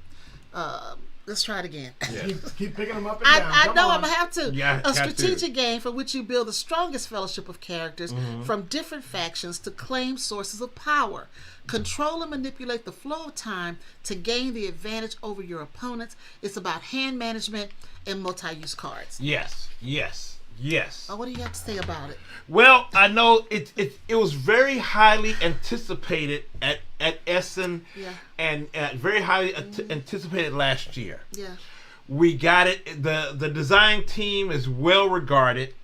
Let's try it again. Yes. Keep picking them up and down. I know I'm gonna have to. Yeah, a strategic game for which you build the strongest fellowship of characters from different factions to claim sources of power. Control and manipulate the flow of time to gain the advantage over your opponents. It's about hand management and multi-use cards. Yes. Yes. Yes. Oh, what do you have to say about it? Well, I know it was very highly anticipated at Essen, and very highly anticipated last year. Yeah. We got it. The design team is well regarded.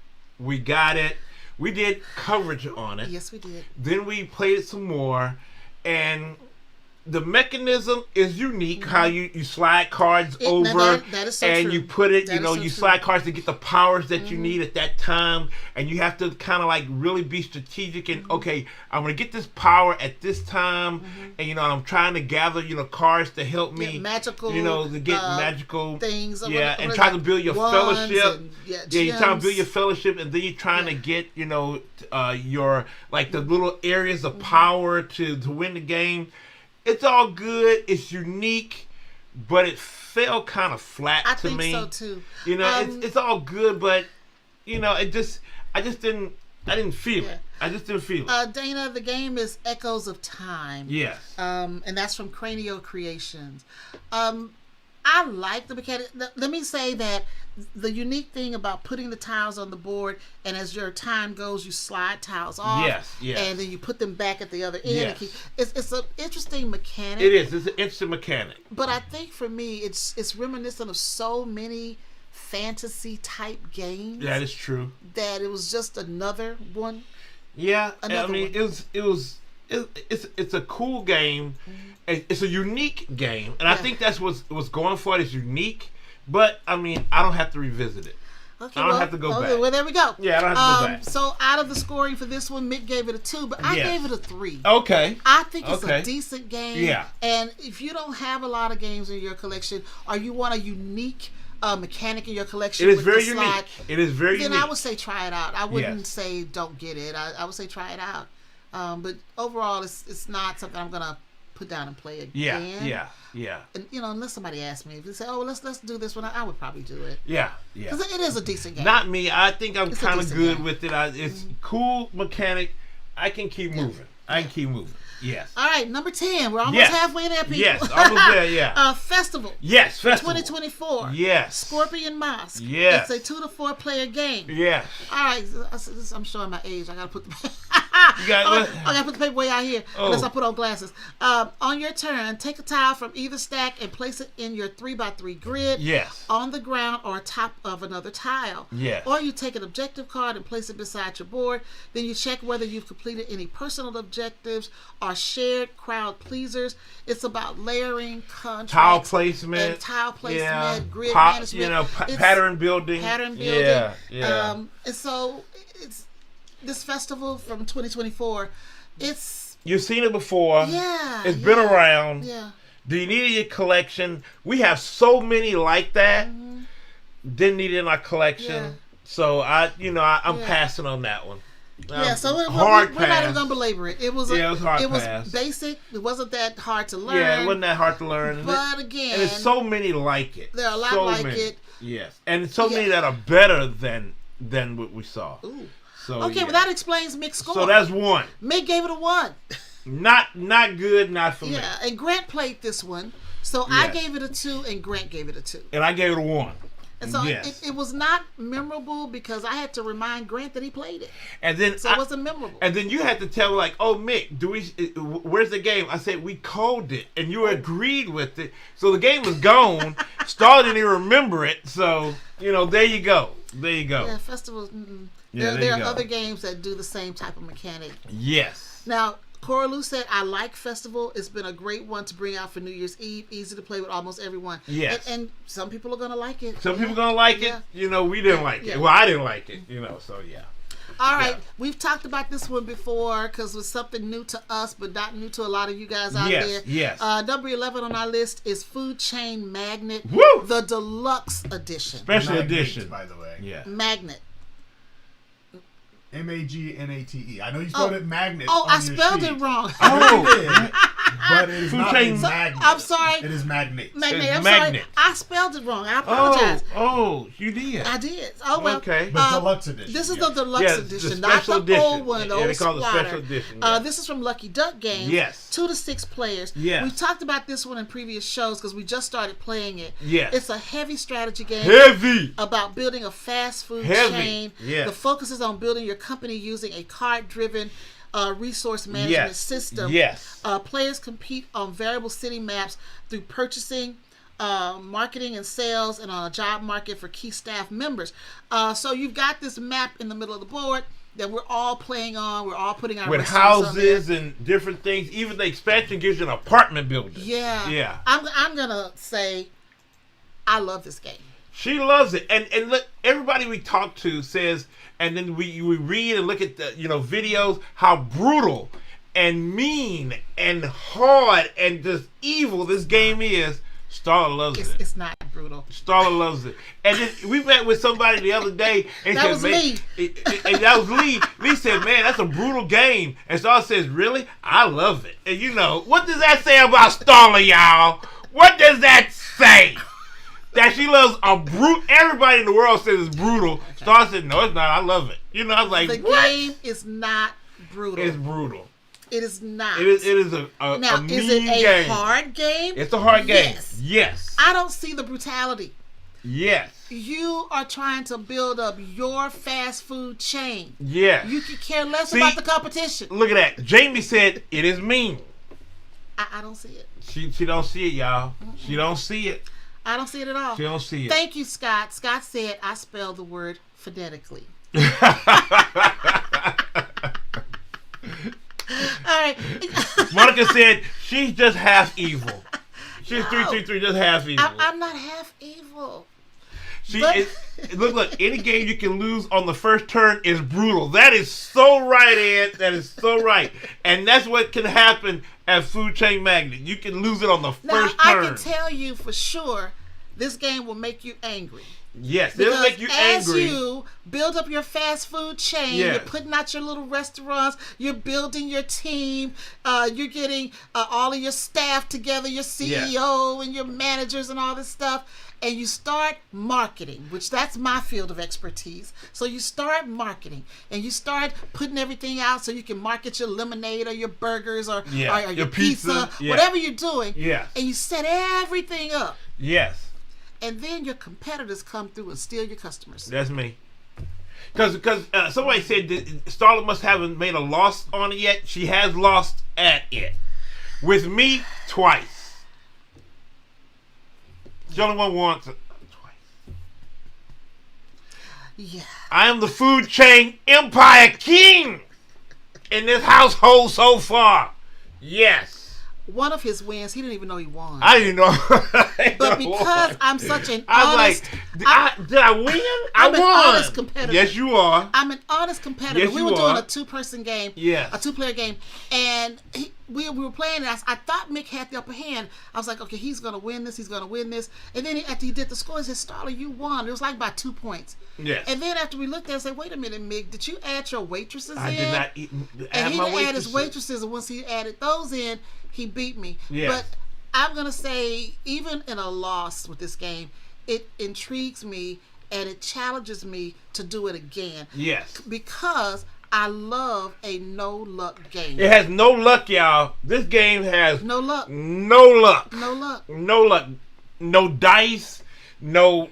We got it. We did coverage on it. Yes, we did. Then we played it some more, and the mechanism is unique. How you slide cards over, that is so and true. you put it. That You slide cards to get the powers that you need at that time, and you have to kind of like really be strategic. And okay, I'm gonna get this power at this time, and I'm trying to gather cards to help me. Magical. To get magical things. And try to build your fellowship. You're trying to build your fellowship, and then you're trying to get your like the little areas of power to win the game. It's all good. It's unique, but it fell kind of flat to me. I think so too. It's all good, but I just didn't feel it. I just didn't feel it. Dana, the game is Echoes of Time. Yes. And that's from Cranio Creations. I like the mechanic. Let me say that the unique thing about putting the tiles on the board, and as your time goes, you slide tiles off. Yes. And then you put them back at the other end. Yes. It's an interesting mechanic. It is. It's an interesting mechanic. But I think for me, it's reminiscent of so many fantasy type games. That is true. That it was just another one. Yeah. It's a cool game. It's a unique game, and I think that's what's going for it. Is unique, but I don't have to revisit it. Okay, I don't have to go back. Well, there we go. Yeah, I don't have to go back. So out of the scoring for this one, Mick gave it a 2, but I gave it a 3. Okay. I think it's a decent game. Yeah. And if you don't have a lot of games in your collection, or you want a unique mechanic in your collection, it is with very the unique. slide, It is very then unique. I would say try it out. I wouldn't say don't get it. I would say try it out. But overall, it's not something I'm gonna put down and play Yeah, again. yeah. And, unless somebody asked me, if they say, "Oh, let's do this one," I would probably do it. Yeah. Because it is a decent game. Not me. I think I'm kind of good game. with it. It's cool mechanic. I can keep moving. Yes. All right, number 10. We're almost halfway there, people. Yes, almost there, yeah. Festival. Yes, Festival. 2024. Yes. Scorpion Mosque. Yes. It's a 2 to 4 player game. Yes. All right, I'm showing my age. I gotta put the You got I gotta put the paper way out here unless I put on glasses. On your turn, take a tile from either stack and place it in your 3x3 grid. Yes. On the ground or top of another tile. Yes. Or you take an objective card and place it beside your board. Then you check whether you've completed any personal objectives or shared crowd pleasers. It's about layering, contracts, tile placement, grid management. Pattern building. Yeah. And so it's this festival from 2024. You've seen it before. Yeah. It's been around. Yeah. Do you need a collection? We have so many like that. Didn't need it in our collection. Yeah. So I'm passing on that one. So we're hard not even gonna belabor it. It was hard. It was pass. basic. It wasn't that hard to learn. Yeah, it wasn't that hard to learn. But again, and there's so many like it. There are a lot many. it. Yes, and so many that are better than what we saw. Ooh. So well that explains Mick's score. So that's 1. Mick gave it a 1. Not good, not for me. Yeah, and Grant played this one, so I gave it a 2, and Grant gave it a 2. And I gave it a 1. And so it was not memorable because I had to remind Grant that he played it. And then it wasn't memorable. And then you had to tell like, "Oh, Mick, where's the game?" I said, "We called it," and you agreed with it. So the game was gone. Star didn't even remember it. So there you go. Yeah, festivals. There are other games that do the same type of mechanic. Yes. Now, Cora Lou said, "I like Festival. It's been a great one to bring out for New Year's Eve. Easy to play with almost everyone." Yes. And some people are going to like it. Some people are going to like it. We didn't like it. Well, I didn't like it. So yeah. All right. We've talked about this one before because it was something new to us, but not new to a lot of you guys out there. Yes. Number 11 on our list is Food Chain Magnet. Woo! The Deluxe Edition. Special edition. By the way. Yeah. Magnet. Magnate. I know you spelled it magnet. Oh, I spelled it wrong. Oh, but it is Food not chain. magnet. I'm sorry. It is magnet. Magnet. I'm magnet. sorry. I spelled it wrong. I apologize. Oh, you did. I did. Oh, well. Okay. But deluxe edition. This is the deluxe edition, the not the edition. old one, the old they call it squatter. special edition. This is from Lucky Duck Games. Yes. 2 to 6 players. Yes. We've talked about this one in previous shows because we just started playing it. Yes. It's a heavy strategy game. Heavy. About building a fast food Heavy. chain. Yes. The focus is on building your company using a card-driven resource management system. Yes. Players compete on variable city maps through purchasing, marketing and sales, and on a job market for key staff members. So you've got this map in the middle of the board that we're all playing on. We're all putting our with houses and different things. Even the expansion gives you an apartment building. Yeah. Yeah. I'm gonna say I love this game. She loves it, and look, everybody we talk to says, and then we read and look at the videos how brutal and mean and hard and just evil this game is. Starla loves it. It's not brutal. Starla loves it. And then we met with somebody the other day and that said, was Lee. And that was Lee. Lee said, "Man, that's a brutal game." And Starla says, "Really? I love it." And what does that say about Starla, y'all? What does that say? That she loves a brute. Everybody in the world says it's brutal. Star said, "No, it's not. I love it." I was like, the what? game is not brutal. It's brutal. It is not. It is a now, mean is it a game. hard game? It's a hard game. Yes. Yes. I don't see the brutality. Yes. You are trying to build up your fast food chain. Yes. You could care less about the competition. Look at that. Jamie said it is mean. I don't see it. She don't see it, y'all. She don't see it. I don't see it at all. She don't see it. Thank you, Scott. Scott said I spelled the word phonetically. All right. Monica said she's just half evil. She's 333, just half evil. I'm not half evil. Look, any game you can lose on the first turn is brutal. That is so right, Ed. That is so right. And that's what can happen at Food Chain Magnet. You can lose it on the first turn. I can tell you for sure this game will make you angry. Yes, it'll make you as angry. you build up your fast food chain, Yes. you're putting out your little restaurants, you're building your team, you're getting all of your staff together, your CEO and your managers and all this stuff, and you start marketing, which that's my field of expertise. So you start marketing, and you start putting everything out so you can market your lemonade or your burgers or your pizza, whatever you're doing, and you set everything up. Yes. And then your competitors come through and steal your customers. That's me. Because somebody said that Starla must haven't made a loss on it yet. She has lost at it. With me, twice. She only won once. Twice. Yeah. I am the food chain empire king in this household so far. Yes. One of his wins, he didn't even know he won. I didn't know. But because I'm such an honest... did I win? I won. I'm an honest competitor. Yes, you are. I'm an honest competitor. Yes, we were doing a two-person game. Yes. A two-player game. And we were playing, and I thought Mick had the upper hand. I was like, okay, he's going to win this. He's going to win this. And then after he did the score, he said, Starla, you won. It was like by 2 points. Yes. And then after we looked at it, I said, wait a minute, Mick, did you add your waitresses in? I did not add and my he added his waitresses. waitresses, and once he added those in, he beat me. Yes. But I'm going to say, even in a loss with this game, it intrigues me and it challenges me to do it again. Yes. Because I love a no-luck game. It has no luck, y'all. This game has no luck. No luck. No luck. No luck. No dice. No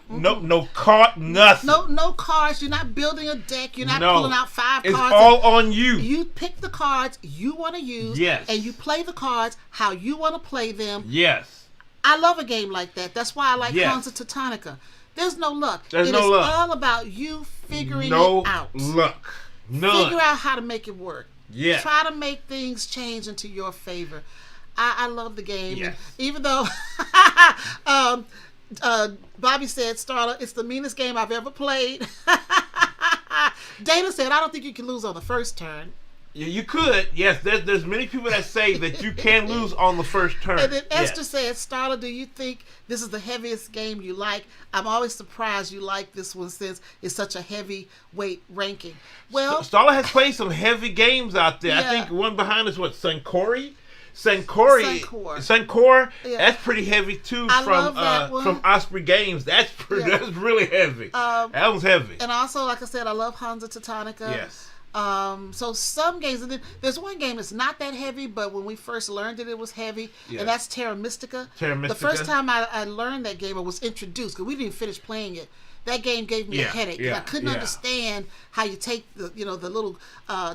card. Nothing. No cards. You're not building a deck. You're not pulling out 5 cards. It's all on you. You pick the cards you want to use. Yes. And you play the cards how you want to play them. Yes. I love a game like that. That's why I like Hansa Teutonica. There's no luck. It is all about you figuring it out. No luck. None. Figure out how to make it work. Yes. Try to make things change into your favor. I love the game. Yes. Even though Bobby said, Starla, it's the meanest game I've ever played. Dana said, I don't think you can lose on the first turn. You could. Yes, there's many people that say that you can lose on the first turn. And then Esther said, Starla, do you think this is the heaviest game you like? I'm always surprised you like this one since it's such a heavyweight ranking. Well, Starla has played some heavy games out there. I think one behind us, Sankore, that's pretty heavy too. From Osprey Games. That's really heavy. That was heavy. And also, like I said, I love Hansa Teutonica. Yes. So some games, and then there's one game that's not that heavy, but when we first learned it was heavy, and that's Terra Mystica. The first time I learned that game, or was introduced, because we didn't finish playing it, that game gave me a headache. I couldn't understand how you take the little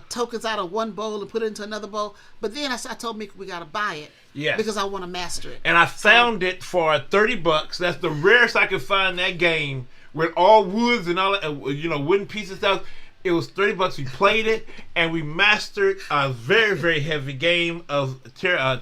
tokens out of one bowl and put it into another bowl. But then I told Mick we got to buy it. Yes. Because I want to master it. And I found it for $30. That's the rarest I could find that game with all woods and all that, wooden pieces stuff. It was $30. We played it and we mastered a very, very heavy game of Terra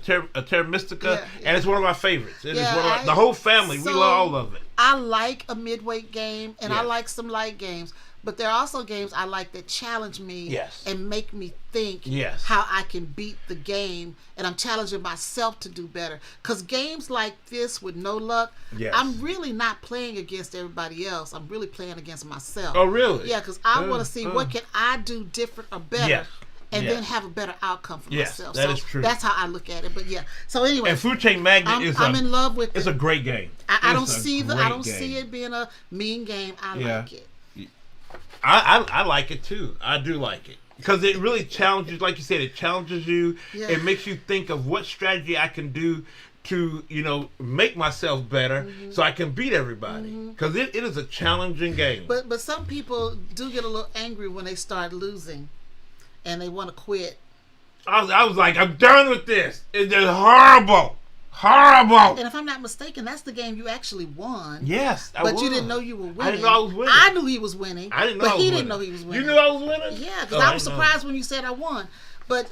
Mystica, and it's one of my favorites. It is one of the whole family. We love all of it. I like a midweight game, and I like some light games. But there are also games I like that challenge me and make me think how I can beat the game, and I'm challenging myself to do better. Because games like this with no luck, I'm really not playing against everybody else. I'm really playing against myself. Oh, really? Yeah, because I want to see what can I do different or better. And then have a better outcome for myself. That is true. That's how I look at it. But so anyway, and Food Chain Magnet I'm in love with it. It's a great game. I don't see it being a mean game. I like it. I like it too. I do like it because it really challenges, like you said, it challenges you. It makes you think of what strategy I can do to make myself better so I can beat everybody, because it is a challenging game. But some people do get a little angry when they start losing and they want to quit. I was like, I'm done with this. It's just horrible. And if I'm not mistaken, that's the game you actually won. Yes, but you didn't know you were winning. I didn't know I was winning. I knew he was winning. I didn't know but he didn't know he was winning. You knew I was winning? Yeah, because I was surprised when you said I won. But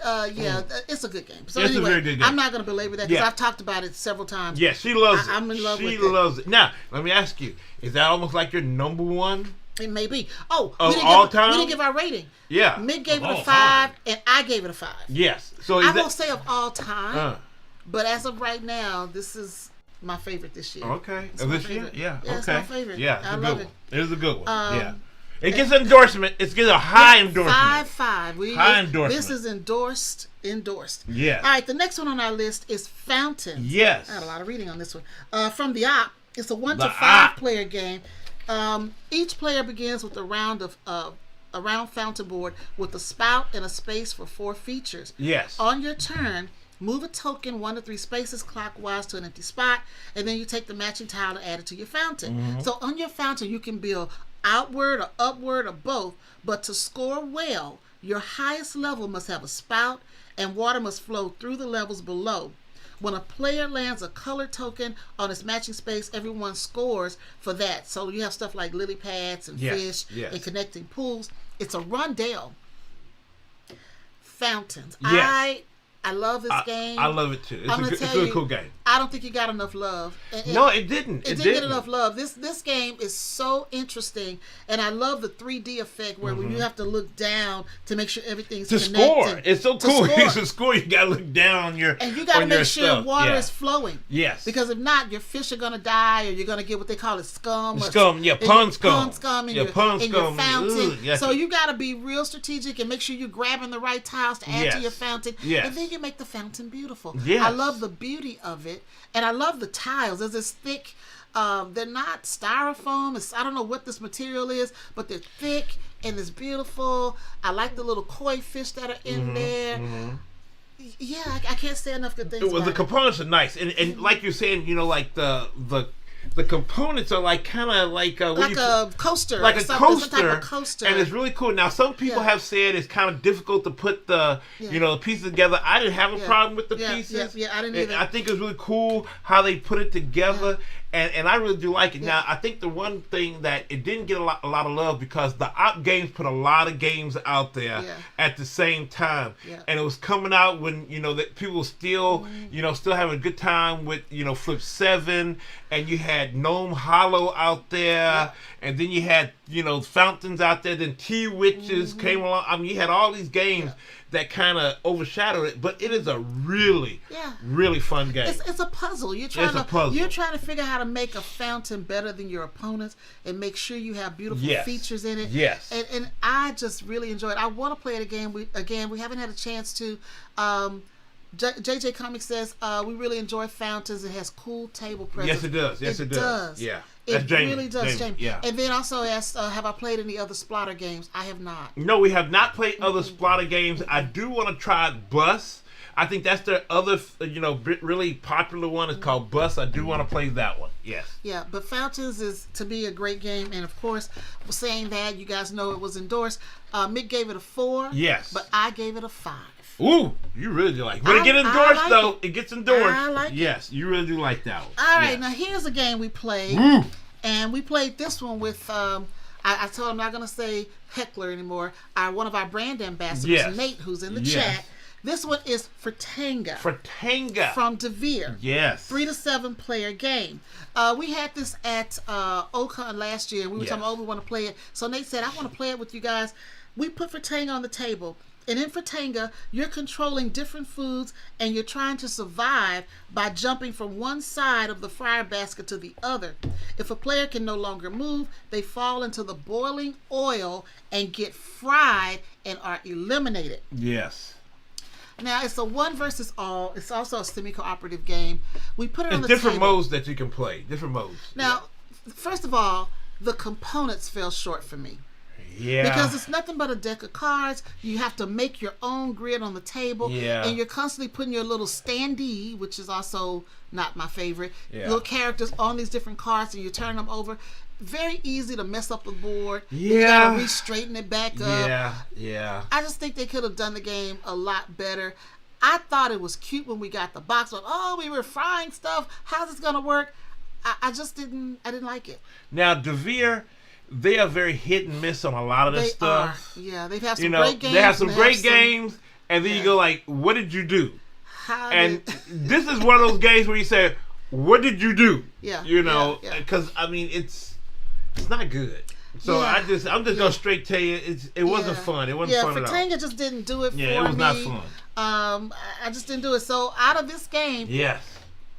it's a good game. So it's anyway, a very good game. I'm not going to belabor that because I've talked about it several times. Yeah, she loves it. I'm in love with it. She loves it. Now, let me ask you: is that almost like your number one? It may be. Oh, of all time? We didn't give our rating. Yeah, Mick gave it a 5, and I gave it a 5. Yes. So I won't say of all time, but as of right now, this is my favorite this year. Okay. It's my This year? favorite. Yeah. Yeah, Okay. it's my favorite. Yeah, it's I a love good it. one. It is a good one. Yeah. It and- gets an endorsement. It gets a high endorsement. 5-5. High endorsement. This is endorsed. Yes. All right, the next one on our list is Fountains. Yes. I had a lot of reading on this one. From the OP, it's a 1 to The 5 OP. player game. Each player begins with a round fountain board with a spout and a space for 4 features. Yes. On your turn, move a token 1 to 3 spaces clockwise to an empty spot, and then you take the matching tile and add it to your fountain. Mm-hmm. So on your fountain, you can build outward or upward or both, but to score well, your highest level must have a spout and water must flow through the levels below. When a player lands a color token on its matching space, everyone scores for that. So you have stuff like lily pads and fish and connecting pools. It's a rondel. Fountains. Yes. I love this game. I love it too. I'm gonna It's a tell really you, cool game. I don't think it got enough love. No, it didn't. It didn't get enough love. This game is so interesting, and I love the 3D effect where when you have to look down to make sure everything's To connected. score. It's so cool. Score. To score, you gotta look down on your And you got to on your make sure stuff. water Yeah. is flowing. Yes. Because if not, your fish are going to die, or you're going to get what they call it scum. Scum, yeah, in pond scum. Pond scum in Yeah, your, pond in scum. your fountain. Ugh, yucky. So you got to be real strategic and make sure you're grabbing the right tiles to add to your fountain. Yes. And then you make the fountain beautiful. Yes. I love the beauty of it. And I love the tiles. There's this thick, they're not styrofoam. I don't know what this material is, but they're thick and it's beautiful. I like the little koi fish that are in there. Yeah, I can't say enough good things Well, about the it. components are nice, and like you're saying, you know, like the components are like kind of like Like a coaster. like or a something, coaster, some type of coaster. and it's really cool. Now, some people Yeah. have said it's kind of difficult to put the you know, the pieces together. I didn't have a problem with the pieces. Yeah, I didn't either. I think it's really cool how they put it together, and I really do like it. Now, I think the one thing that it didn't get a lot of love because the op games put a lot of games out there at the same time, and it was coming out when, you know, that people still you know, still having a good time with, you know, Flip 7, and you had Gnome Hollow out there, and then you had, you know, Fountains out there, then T-Witches came along. I mean, you had all these games that kind of overshadowed it, but it is a really really fun game. It's a puzzle. You're trying to figure out how to make a fountain better than your opponents and make sure you have beautiful features in it. Yes. And I just really enjoy it. I want to play it again. We haven't had a chance to. JJ Comics says we really enjoy Fountains. It has cool table presence. Yes, it does. Yes, it does. Yeah. It Jamie. really does, Jamie. Yeah. And then also asked, have I played any other Splotter games? I have not. No, we have not played other Splotter games. I do want to try Bus. I think that's their other, you know, really popular one. It's called Bus. I do want to play that one. Yes. Yeah, but Fountains is, to me, a great game. And, of course, saying that, you guys know it was endorsed. Mick gave it a 4. Yes. But I gave it a 5. Ooh, you really do like it. When it gets endorsed, like though, it gets endorsed. I like it. Yes, you really do like that one. All right, now here's a game we played. Woo. And we played this one with, I told him I'm not going to say Heckler anymore. One of our brand ambassadors, Nate, who's in the chat. This one is Fangga. Fangga. From DeVere. Yes. 3 to 7 player game. We had this at Ocon last year. We were talking about, we want to play it. So Nate said, I want to play it with you guys. We put Fangga on the table. And in Fangga, you're controlling different foods and you're trying to survive by jumping from one side of the fryer basket to the other. If a player can no longer move, they fall into the boiling oil and get fried and are eliminated. Yes. Now, it's a 1 versus all. It's also a semi-cooperative game. We put it on the different table. modes that you can play. Different modes. Now, first of all, the components fell short for me. Yeah. Because it's nothing but a deck of cards. You have to make your own grid on the table. Yeah. And you're constantly putting your little standee, which is also not my favorite, little characters on these different cards, and you turn them over. Very easy to mess up the board. Yeah. You gotta re-straighten it back up. Yeah. I just think they could have done the game a lot better. I thought it was cute when we got the box. Like, oh, we were frying stuff. How's this gonna work? I didn't like it. Now, DeVere, they are very hit and miss on a lot of this stuff. Yeah, they've had some you know, great games. They have some great games, and then you go like, what did you do? This is one of those games where you say, what did you do? Yeah. You know, because, I mean, it's not good. So I'm just gonna straight tell you, it wasn't fun. It wasn't fun at all. Fangga just didn't do it for me. Yeah, it was not fun. I just didn't do it. So out of this game,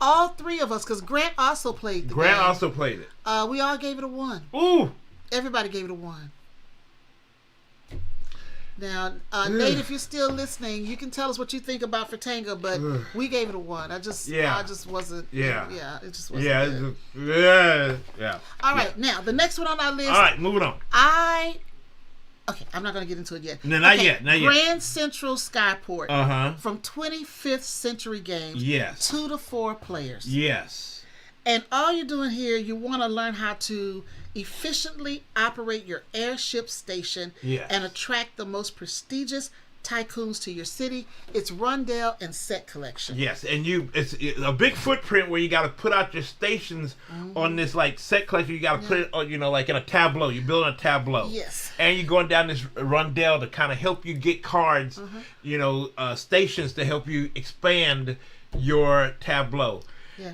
all three of us, because Grant also played the game. Grant also played it. We all gave it a 1. Ooh. Everybody gave it a 1. Now, Nate, if you're still listening, you can tell us what you think about Fangga, but we gave it a 1. I just wasn't. Yeah. It just wasn't. Yeah. All right, now the next one on our list. All right, moving on. Okay, I'm not going to get into it yet. No, not yet. Grand Central Skyport. Uh-huh. From 25th Century Games. Yes. 2 to 4 players. Yes. And all you're doing here, you want to learn how to efficiently operate your airship station and attract the most prestigious tycoons to your city. It's rundale and set collection. Yes, and it's a big footprint where you got to put out your stations on this like set collection. You got to put it on, like in a tableau. You're building a tableau. Yes. And you're going down this rundale to kind of help you get cards, stations to help you expand your tableau. Yeah.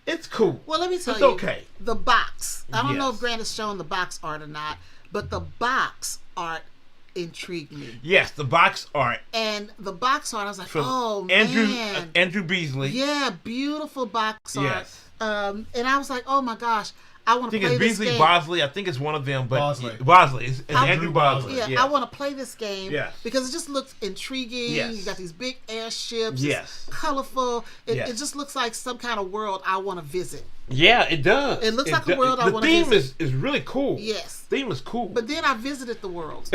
It's cool. Well, let me tell you. It's okay. The box. I don't know if Grant has shown the box art or not, but the box art intrigued me. Yes, the box art. And the box art, I was like, man. Andrew Beasley. Yeah, beautiful box art. Yes. And I was like, oh my gosh, I want to play this Beasley, game. Bosley. I think it's one of them, but Bosley. It's Andrew Bosley. Yeah, yes. I want to play this game because it just looks intriguing. Yes. You got these big airships. Yes. It's colorful. It just looks like some kind of world I want to visit. Yeah, it does. It looks like a world I want to visit. The theme is really cool. Yes. The theme is cool. But then I visited the world.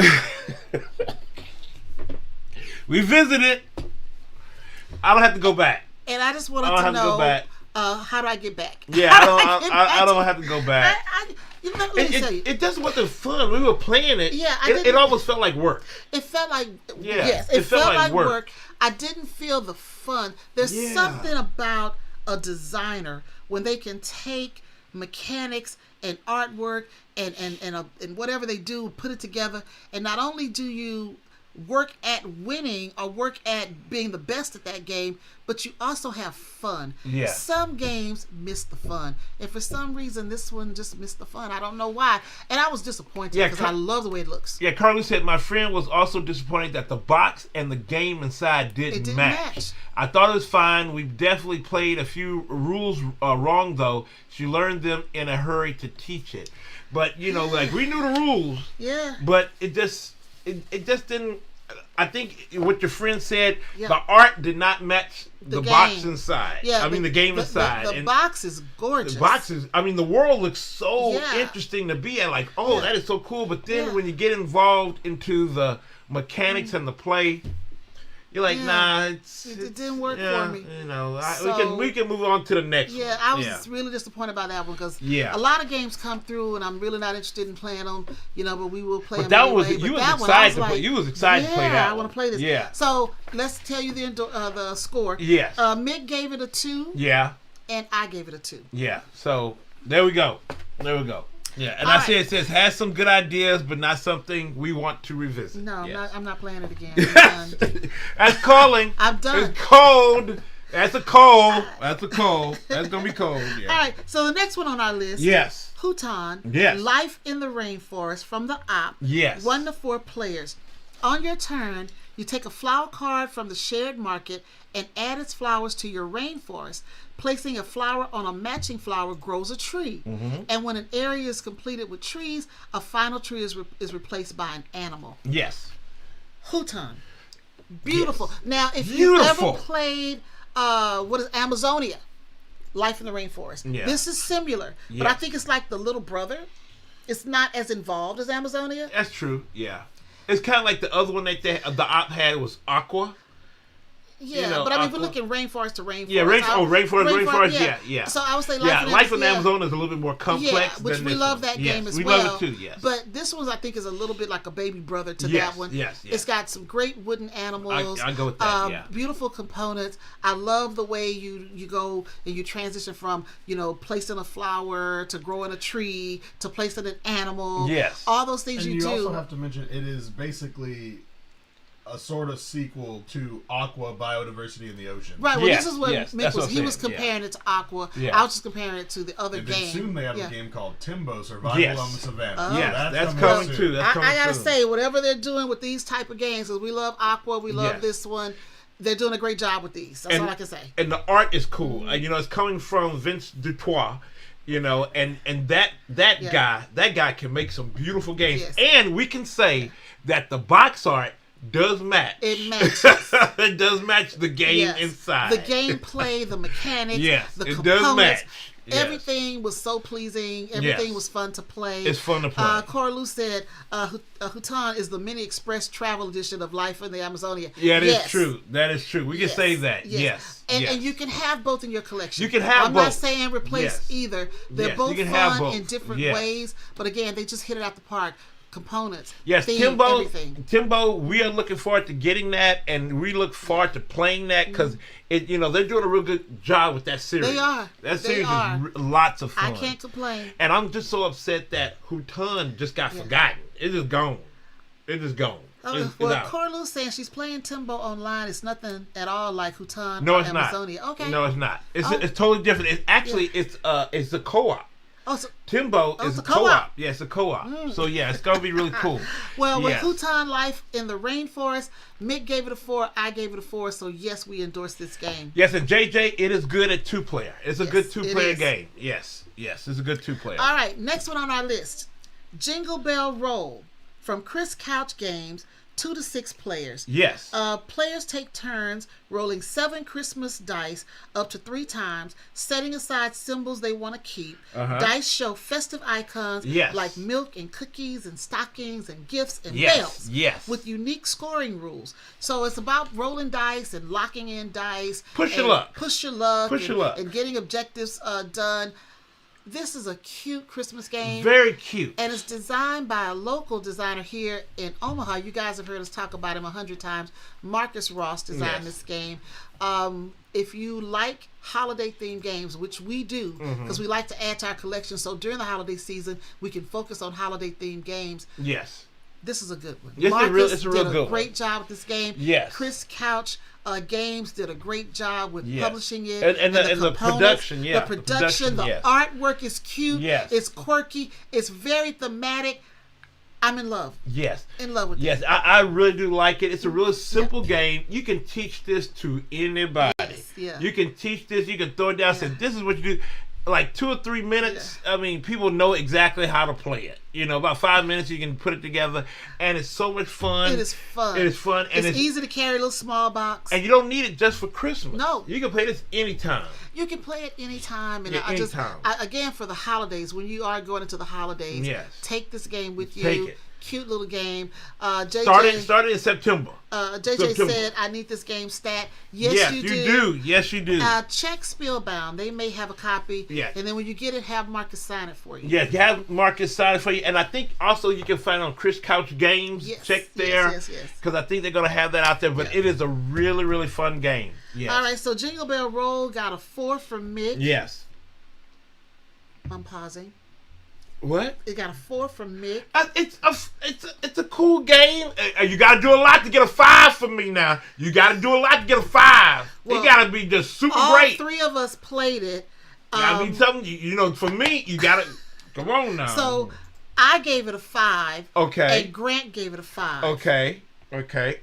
We visited. I don't have to go back. And I just wanted to know, how do I get back? Yeah, I don't have to go back. Let me tell you. It just wasn't fun. We were playing it. Yeah, it almost felt like work. It felt like, it felt like work. I didn't feel the fun. There's something about a designer when they can take mechanics and artwork and whatever they do, put it together, and not only do you work at winning or work at being the best at that game, but you also have fun. Yeah. Some games miss the fun, and for some reason this one just missed the fun. I don't know why, and I was disappointed because I love the way it looks. Yeah, Carly said my friend was also disappointed that the box and the game inside didn't match. I thought it was fine. We definitely played a few rules wrong though. She learned them in a hurry to teach it, but like we knew the rules. Yeah. But it just didn't. I think what your friend said, the art did not match the box inside. Yeah, the game inside. The box is gorgeous. The box is, the world looks so interesting to be at. Like, that is so cool. But then when you get involved into the mechanics and the play, you're like, nah, it didn't work for me. We can move on to the next one. Yeah, I was really disappointed by that one because a lot of games come through and I'm really not interested in playing them. But we will play them anyway. You was excited to play that. I want to play this. Yeah. So let's tell you the score. Yes. Mick gave it a 2. Yeah. And I gave it a 2. Yeah. So there we go. Yeah, and it says has some good ideas, but not something we want to revisit. No, I'm not playing it again. I'm done. That's calling. I'm done. It's cold. That's a cold. That's gonna be cold. Yeah. All right. So the next one on our list. Yes. Hutan. Yes. Life in the Rainforest from the op. Yes. 1 to 4 players. On your turn, you take a flower card from the shared market and add its flowers to your rainforest. Placing a flower on a matching flower grows a tree. Mm-hmm. And when an area is completed with trees, a final tree is replaced by an animal. Yes. Hutan. Beautiful. Yes. Now, if you've ever played, Amazonia? Life in the Rainforest. Yeah. This is similar, but I think it's like the little brother. It's not as involved as Amazonia. That's true, yeah. It's kind of like the other one that the op had was Aqua. Yeah, but we're looking rainforest to rainforest. Yeah, rainforest. Yeah. So I would say Life in Amazon is a little bit more complex. Yeah, which we love that game as well. We love it too. Yes. But this one I think is a little bit like a baby brother to that one. Yes. It's got some great wooden animals. I go with that. Beautiful components. I love the way you go and you transition from placing a flower to growing a tree to placing an animal. Yes. All those things and you do. You also have to mention it is basically a sort of sequel to Aqua, Biodiversity in the Ocean. Right, well this is what Mick was. He was comparing it to Aqua. Yeah. I was just comparing it to the other game. Soon they have a game called Timbo, Survival on the Savannah. That's coming too. I gotta say, whatever they're doing with these type of games, because we love Aqua, we love this one. they're doing a great job with these. That's all I can say. And the art is cool. You know, it's coming from Vince Dutoit. You know, and that guy can make some beautiful games. Yes. And we can say that the box art does match. It matches. It does match the game inside. The gameplay, the mechanics, the it components. Does match. Yes. Everything was so pleasing. Everything was fun to play. It's fun to play. Corlu said, Hutan is the Mini Express travel edition of Life in the Amazonia. Yeah, that is true. That is true. We can say that. Yes. And you can have both in your collection. You can have I'm both. not saying replace either. They're both fun in different ways. But again, they just hit it out the park. Components. Yes, theme, everything. Timbo, we are looking forward to getting that, and we look forward to playing that because they're doing a real good job with that series. They are. That series is lots of fun. I can't complain. And I'm just so upset that Hutan just got forgotten. It's just gone. It's just gone. Well, Corlu's saying she's playing Timbo online. It's nothing at all like Hutan or Amazonia. Not. Okay. No, it's not. It's totally different. It's actually it's a co-op. Oh, so, Timbo is a co-op. Yeah, it's a co-op. So yeah, it's gonna be really cool. Well, with Hutan Life in the Rainforest, Mick gave it a 4. I gave it a 4. So yes, we endorse this game. Yes, and JJ, it is good at 2-player. It's a good 2-player game. Yes, it's a good 2-player. All right, next one on our list, Jingle Bell Roll from Chris Couch Games. 2 to 6 players. Yes. Players take turns rolling 7 Christmas dice up to 3 times, setting aside symbols they want to keep. Dice show festive icons like milk and cookies and stockings and gifts and bells. Yes. With unique scoring rules. So it's about rolling dice and locking in dice. Push your luck. Push your luck. Push your luck. And getting objectives done. This is a cute Christmas game. Very cute. And it's designed by a local designer here in Omaha. You guys have heard us talk about him 100 times. Marcus Ross designed this game. If you like holiday-themed games, which we do, because we like to add to our collection, so during the holiday season, we can focus on holiday-themed games. Yes. This is a good one. It's Marcus a real did good a great job with this game. Yes. Chris Couch Games did a great job with publishing it. And the production, The production, the artwork is cute. Yes. It's quirky. It's very thematic. I'm in love. Yes. In love with it. Yes, I really do like it. It's a really simple game. You can teach this to anybody. Yes, You can teach this. You can throw it down and say, this is what you do. Like 2 or 3 minutes, I mean, people know exactly how to play it. You know, about 5 minutes, you can put it together, and it's so much fun. It is fun. It is fun. And it's easy to carry, a little small box. And you don't need it just for Christmas. No. You can play this anytime. You can play it anytime. And anytime. Again, for the holidays, when you are going into the holidays, take this game with you. Take it. Cute little game. JJ started in September. JJ said, I need this game stat. Yes, you do. Yes, you do. Check Spielbound. They may have a copy. Yes. And then when you get it, have Marcus sign it for you. Yes, you have Marcus sign it for you. And I think also you can find it on Chris Couch Games. Yes. Check there. Yes. Because I think they're going to have that out there. But it is a really, really fun game. Yes. All right, so Jingle Bell Roll got a 4 from Mick. Yes. I'm pausing. What? It got a 4 from Mick. It's a cool game. You got to do a lot to get a 5 from me now. You got to do a lot to get a 5. It got to be just super great. All 3 of us played it. I mean, something you know. For me, you got to come on now. So I gave it a 5. Okay. And Grant gave it a 5. Okay.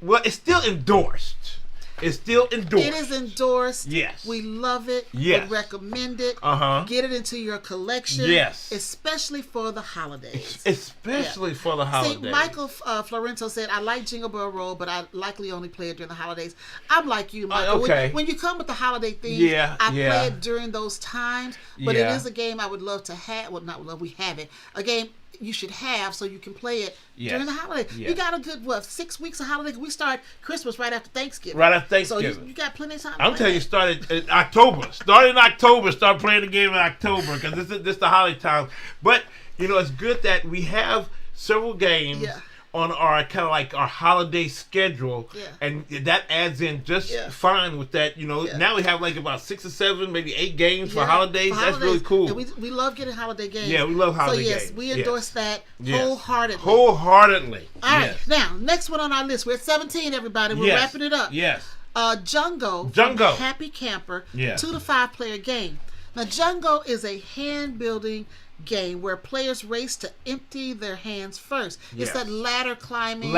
Well, it's still endorsed. It's still endorsed. It is endorsed. Yes. We love it. Yes. We recommend it. Get it into your collection. Yes. Especially for the holidays. Especially for the holidays. See, Michael Florento said, I like Jingle Bell Roll, but I likely only play it during the holidays. I'm like you, Michael. When you come with the holiday theme, I play it during those times. But it is a game I would love to have. Well, not love. We have it. A game you should have so you can play it during the holiday. You got a good 6 weeks of holiday. We start Christmas right after Thanksgiving. So you got plenty of time. I'm telling you, started in October. Start in October. Start playing the game in October because this is the holiday time. But you know, it's good that we have several games on our kind of like our holiday schedule, and that adds in just fine with that. You know, now we have like about 6 or 7, maybe 8 games for holidays. That's really cool. And we love getting holiday games. Yeah, we love holiday games. So yes, we endorse that wholeheartedly. Wholeheartedly. All right, now next one on our list. We're at 17. Everybody, we're wrapping it up. Yes. Jungo. From Happy Camper. 2 to 5 player game. Now Jungo is a hand building game where players race to empty their hands first. It's Yes. that ladder climbing,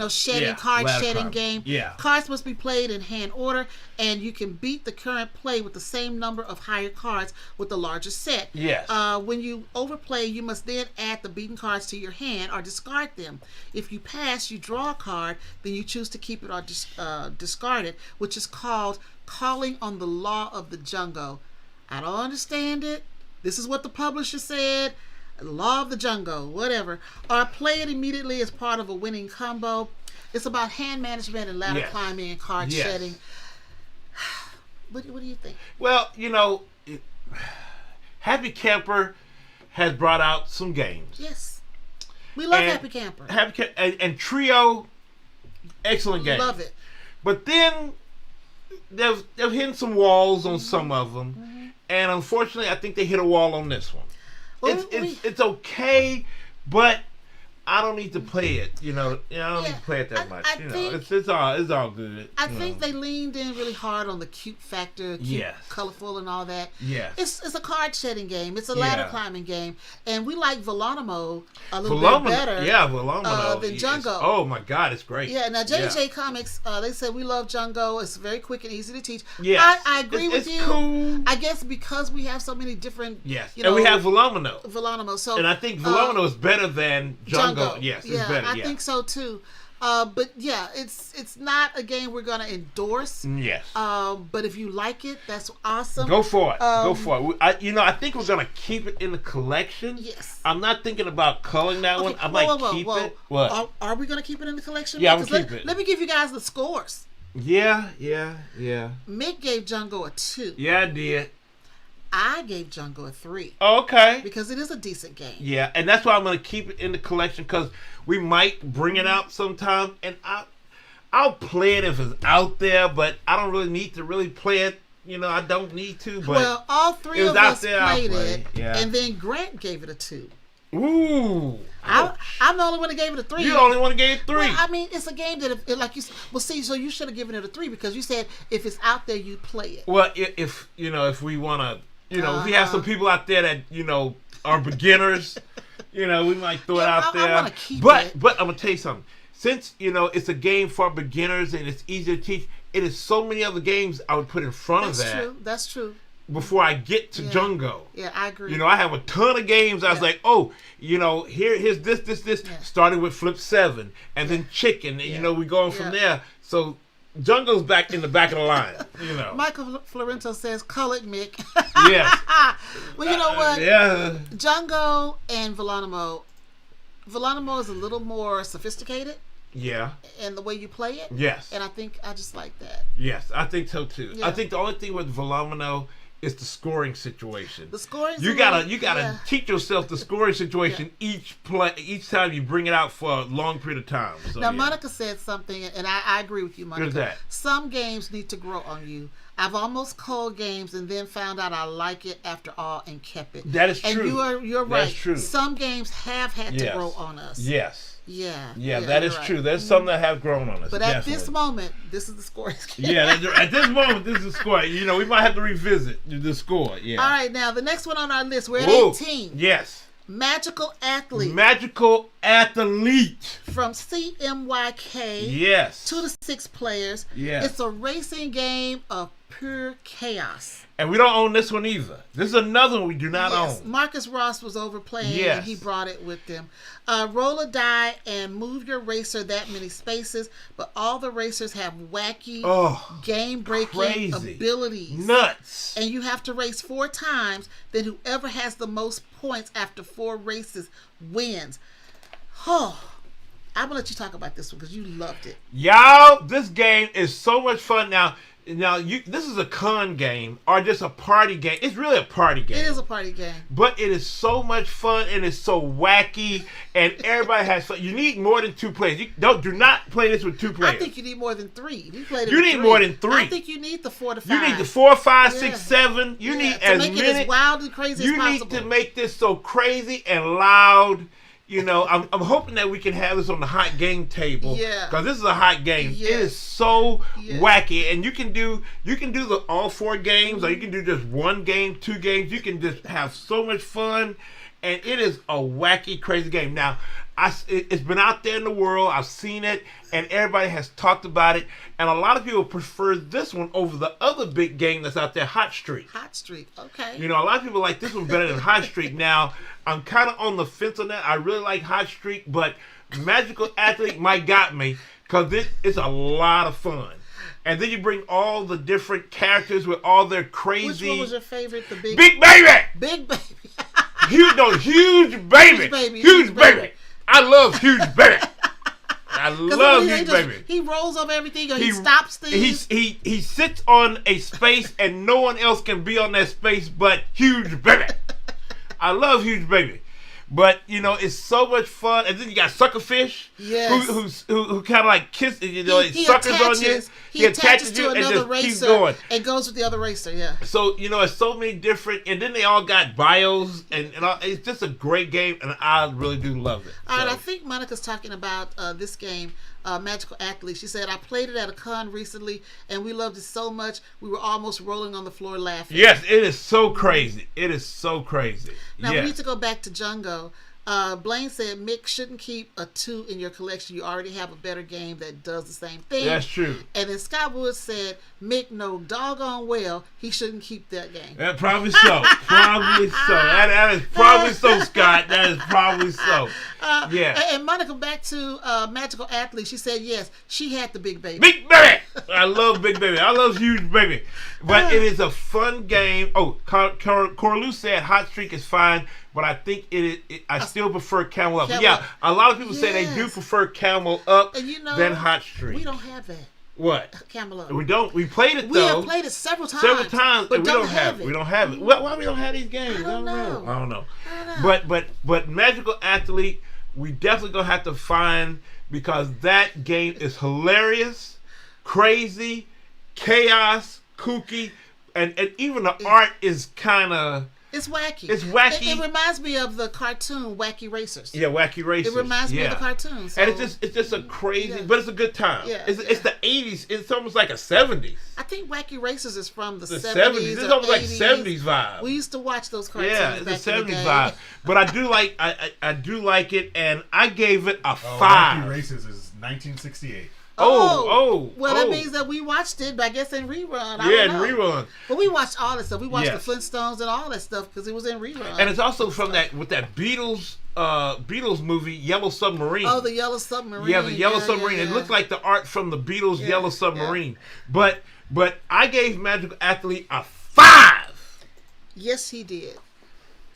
shedding, card shedding game. Yeah. Cards must be played in hand order, and you can beat the current play with the same number of higher cards with the larger set. Yes. When you overplay, you must then add the beaten cards to your hand or discard them. If you pass, you draw a card, then you choose to keep it or discard it, which is called calling on the law of the Jungo. I don't understand it. This is what the publisher said. Law of the Jungo, whatever. Or play it immediately as part of a winning combo. It's about hand management and ladder climbing and card shedding. What do you think? Well, Happy Camper has brought out some games. Yes. We love Happy Camper. And Trio, excellent game. Love it. But then they've hitting some walls on some of them. And unfortunately, I think they hit a wall on this one. Well, it's okay, but I don't need to play it. I don't need to play it that much. It's all good. I think they leaned in really hard on the cute factor, colorful and all that. Yes. It's a card shedding game. It's a ladder climbing game, and we like Volonimo a little bit better. Yeah, Volonimo than Jungo. Oh my God, it's great. Yeah. Now JJ Comics, they said we love Jungo. It's very quick and easy to teach. Yes. I agree with you. It's cool. I guess because we have so many different. Yes. And we have Volonimo. So and I think Volonimo is better than Jungo. Yes, it's better. I think so too. But yeah, it's not a game we're gonna endorse. Yes. But if you like it, that's awesome. Go for it. Go for it. I think we're gonna keep it in the collection. Yes. I'm not thinking about culling that one. I might keep it. What? Are we gonna keep it in the collection? Yeah, I'm gonna keep it. Let me give you guys the scores. Yeah. Mick gave Jungo a 2. Yeah, I did. I gave Jungo a 3. Okay. Because it is a decent game. Yeah, and that's why I'm going to keep it in the collection, because we might bring it out sometime, and I'll play it if it's out there, but I don't really need to really play it. I don't need to. But well, all three of us played it, yeah. And then Grant gave it a 2. Ooh. I'm the only one that gave it a 3. You're the only one that gave it 3. Well, I mean, it's a game that, like you said, so you should have given it a 3 because you said if it's out there, you'd play it. Well, if we want to, if we have some people out there that, are beginners, we might throw it out there. I want to keep it. But I'm going to tell you something. Since, it's a game for beginners and it's easy to teach, it is so many other games I would put in front of that. That's true. Before I get to Jungo. Yeah, I agree. I have a ton of games. I was like, here's this, starting with Flip 7 and then Chicken. And, we going from there. So Jungo's back in the back of the line. Michael Florento says, "Call it Mick." Yes. Well, you know what? Yeah. Jungo and Volonimo is a little more sophisticated. Yeah. And the way you play it. Yes. And I just like that. Yes, I think so too. Yeah. I think the only thing with Volomino is the scoring situation. The scoring. You gotta teach yourself the scoring situation each time you bring it out for a long period of time. So, now Monica said something, and I agree with you, Monica. Good that. Some games need to grow on you. I've almost culled games and then found out I like it after all and kept it. That is true. And you're right. That's true. Some games have had to grow on us. Yes. Yeah, that is true. There's some that have grown on us. But at this moment, this is the score. At this moment, this is the score. We might have to revisit the score. Yeah. All right, now the next one on our list, we're at 18. Yes. Magical Athlete. Magical Athlete. From CMYK. Yes. 2 to 6 players. Yes. It's a racing game of pure chaos. And we don't own this one either. This is another one we do not own. Marcus Ross was overplaying and he brought it with him. Roll a die and move your racer that many spaces, but all the racers have wacky, game-breaking abilities. Nuts. And you have to race 4 times, then whoever has the most points after 4 races wins. Oh, I'm going to let you talk about this one because you loved it. Y'all, this game is so much fun. Now, this is a con game or just a party game. It's really a party game. It is a party game. But it is so much fun and it's so wacky and everybody has fun. You need more than 2 players. Do not play this with 2 players. I think you need more than 3. You need more than 3. I think you need the 4 to 5. You need the 4, 5, 6, 7. You need as many. To make it as wild and crazy as possible. You need to make this so crazy and loud. I'm hoping that we can have this on the hot game table. Yeah. Because this is a hot game. Yes. It is so wacky. And you can do all 4 games, or you can do just 1 game, 2 games. You can just have so much fun. and it is a wacky, crazy game. Now, it's been out there in the world. I've seen it, and everybody has talked about it. And a lot of people prefer this one over the other big game that's out there, Hot Streak. Hot Streak, okay. You know, a lot of people like this one better than Hot Streak. Now, I'm kind of on the fence on that. I really like Hot Streak, but Magical Athlete might got me because it's a lot of fun. And then you bring all the different characters with all their crazy... Which one was your favorite? The Big Baby! Big Baby. Huge Baby. Huge Baby. I love Huge Baby. I love Huge Baby. He rolls up everything, or he stops things. He sits on a space, and no one else can be on that space but Huge Baby. I love Huge Baby. But, you know, it's so much fun. And then you got Suckerfish, yes, who kind of like kisses, you know, he suckers on you. He attaches to another racer and goes with the other racer, yeah. So, you know, it's so many different, and then they all got bios, and all, it's just a great game, and I really do love it. All right, I think Monica's talking about this game, Magical Athlete. She said, I played it at a con recently, and we loved it so much, we were almost rolling on the floor laughing. Yes, it is so crazy. It is so crazy. Now, we need to go back to Jungo. Blaine said Mick shouldn't keep a 2 in your collection. You already have a better game that does the same thing. That's true. And then Scott Wood said Mick know doggone well he shouldn't keep that game. Probably so. Probably so. That is probably so, Scott. That is probably so. Yeah. And Monica, back to Magical Athlete. She said yes, she had the Big Baby. Big Baby! I love Big Baby. I love Huge Baby. But it is a fun game. Oh, Corlew said Hot Streak is fine, but I think I still prefer Camel Up. But yeah, a lot of people say they do prefer Camel Up than Hot Streak. We don't have that. What? Camel Up. We don't. We played it, though. We have played it several times. But we don't have it. We don't have it. Why we don't have these games? I don't know. But Magical Athlete, we definitely going to have to find, because that game is hilarious, crazy, chaos, kooky, and even the art is kind of... It's wacky. It's wacky. It reminds me of the cartoon Wacky Racers. Yeah, Wacky Racers. It reminds me of the cartoon. So. And it's just a crazy, but it's a good time. Yeah, it's the 80s. It's almost like a 70s. I think Wacky Racers is from the 70s. It's almost like 70s vibe. We used to watch those cartoons. Yeah, it's a 70s vibe. But I do like it, and I gave it a 5. Wacky Racers is 1968. That means that we watched it, I guess, in rerun. In rerun. But we watched all that stuff. We watched the Flintstones and all that stuff because it was in rerun. And it's also from that Beatles movie, Yellow Submarine. Oh, the Yellow Submarine. Yeah, the Yellow Submarine. It looks like the art from the Beatles' Yellow Submarine. Yeah. But I gave Magical Athlete a 5. Yes, he did.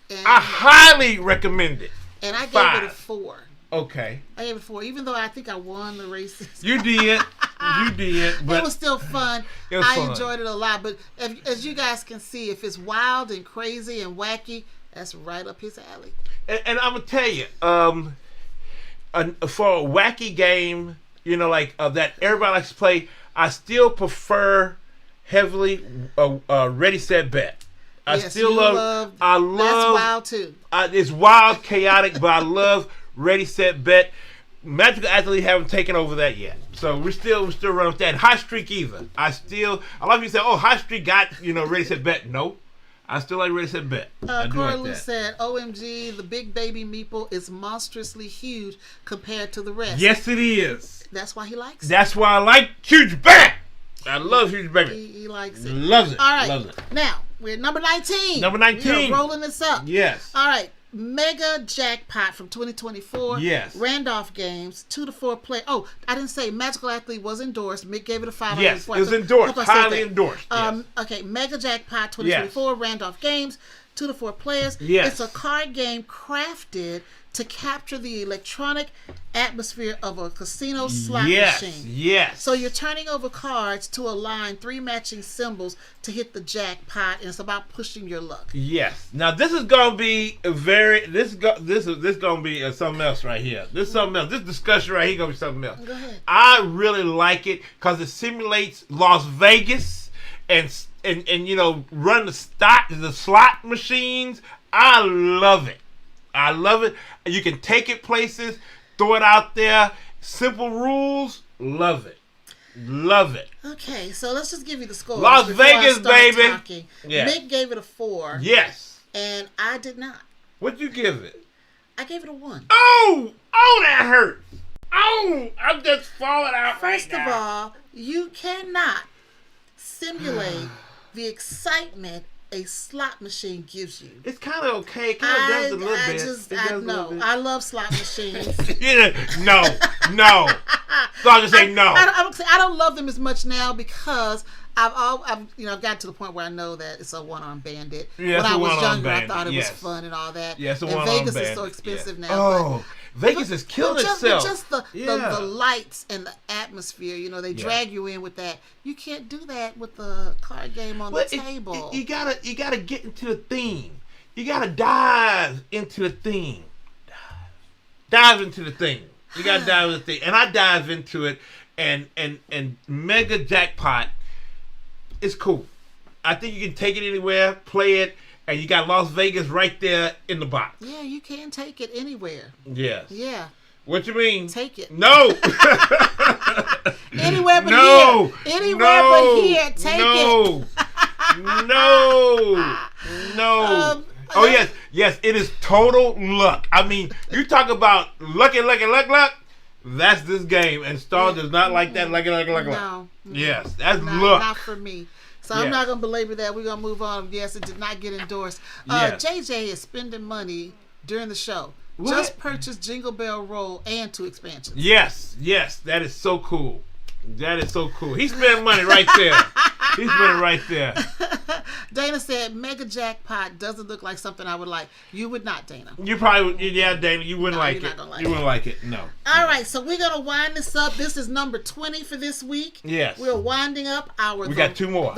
And I highly recommend it. And I gave it a 4. Okay. I gave it 4, even though I think I won the races. You did. But it was still fun. I enjoyed it a lot. But as you guys can see, if it's wild and crazy and wacky, that's right up his alley. And I'm going to tell you, for a wacky game, that everybody likes to play, I still prefer heavily Ready, Set, Bet. I love. That's wild too. It's wild, chaotic, but I love Ready, Set, Bet. Magical Athlete haven't taken over that yet, so we're still running with that. And Hot Streak either. A lot of you say, "Oh, Hot Streak got Ready, Set, Bet." No, I still like Ready, Set, Bet. Corey said, "OMG, the Big Baby Meeple is monstrously huge compared to the rest." Yes, it is. That's why he likes it. That's why I like Huge Baby. I love Huge Baby. He likes it. Loves it. All right. Loves it. Now we're at number 19. Number 19. We are rolling this up. Yes. All right. Mega Jackpot from 2024. Yes. Randolph Games, 2 to 4 play. Oh, I didn't say Magical Athlete was endorsed. Mick gave it a 5. Yes, it was endorsed. Highly endorsed. Yes. Okay, Mega Jackpot 2024. Yes. Randolph Games, 2 to 4 players. Yes. It's a card game crafted to capture the electronic atmosphere of a casino slot machine. Yes. So you're turning over cards to align 3 matching symbols to hit the jackpot, and it's about pushing your luck. Yes. Now this is gonna be this is gonna be something else right here. This is something else. This discussion right here gonna be something else. Go ahead. I really like it because it simulates Las Vegas and run the slot machines. I love it. I love it. You can take it places, throw it out there. Simple rules. Love it. Love it. Okay, so let's just give you the score. Las Vegas, baby. Yeah. Mick gave it a 4. Yes. And I did not. What'd you give it? I gave it a 1. Oh, that hurts. Oh, I'm just falling out. First of all, you cannot simulate the excitement a slot machine gives you. It's kind of okay. It kind of does a little bit. I know. I love slot machines. No. So I'll just say no. I don't love them as much now because I've gotten to the point where I know that it's a one-arm bandit. Yeah, when I was younger, bandit. I thought it was fun and all that. Yeah, it's a and one-arm Vegas bandit. is so expensive now. Oh, Vegas is killing itself. Just the lights and the atmosphere, they drag you in with that. You can't do that with the card game on the table. You gotta get into the theme. You gotta dive into the theme. Dive into the thing. You gotta dive into the thing. And I dive into it, and Mega Jackpot is cool. I think you can take it anywhere, play it, and you got Las Vegas right there in the box. Yeah, you can take it anywhere. Yes. Yeah. What you mean? Take it. No. Anywhere but here. Anywhere but here. Take it. No. Oh, yes. It is total luck. I mean, you talk about luck. That's this game, and Star does not like that. Luck. No. Yes, that's luck. Not for me. So I'm not going to belabor that. We're going to move on. Yes, it did not get endorsed. JJ is spending money during the show. What? Just purchased Jingle Bell Roll and 2 expansions. Yes. That is so cool. He's spending money right there. Dana said Mega Jackpot doesn't look like something I would like. You would not, Dana. You probably would. Yeah, Dana, you wouldn't like it. You wouldn't like it. No. All right, so we're going to wind this up. This is number 20 for this week. Yes. We're winding up our... We got 2 more.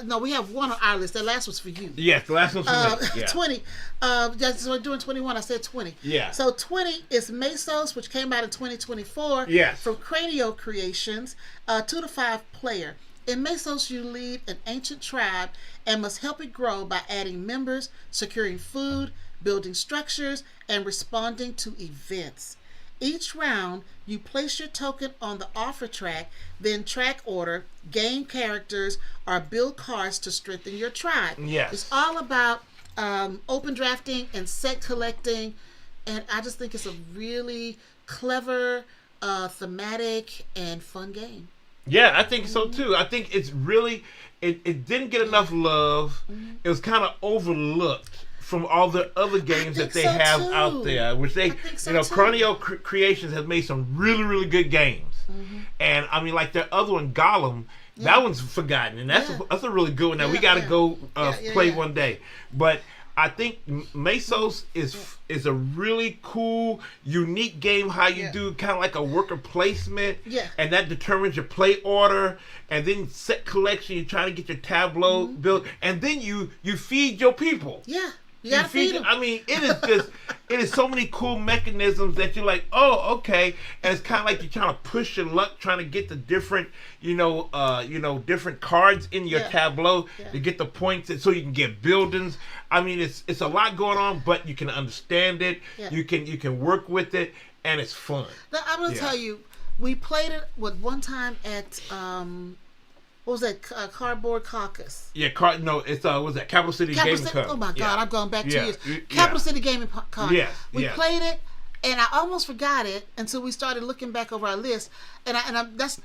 No, we have 1 on our list. That last was for you. Yes, the last one's for me. Yeah. 20. So we're doing 21. I said 20. Yeah. So 20 is MSOS, which came out in 2024. Yes. From Cranio Creations, 2 to 5 player. In MSOS, you lead an ancient tribe and must help it grow by adding members, securing food, building structures, and responding to events. Each round, you place your token on the offer track, then track order, gain characters, or build cards to strengthen your tribe. Yes. It's all about open drafting and set collecting, and I just think it's a really clever, thematic, and fun game. Yeah, I think so too. I think it's really, it didn't get enough love. It was kind of overlooked from all the other games that they have out there, which Cranio Creations has made some really, really good games. And I mean, like their other one, Gollum, that one's forgotten, and that's a really good one that we got to go play one day. But I think MSOS is a really cool, unique game. How you do kind of like a worker placement, and that determines your play order, and then set collection. You're trying to get your tableau built, and then you feed your people. Yeah. You gotta feed them. I mean, it is so many cool mechanisms that you're like, oh, okay. And it's kind of like you're trying to push your luck, trying to get the different, different cards in your tableau to get the points so you can get buildings. I mean, it's a lot going on, but you can understand it. Yeah. You can work with it, and it's fun. Now, I'm gonna tell you, we played it one time at what was that? Cardboard Caucus. Yeah, it's what was that? Capital City Gaming Con. Oh my God, I'm going back 2 years. Capital City Gaming Con. Yes. We played it, and I almost forgot it until we started looking back over our list. And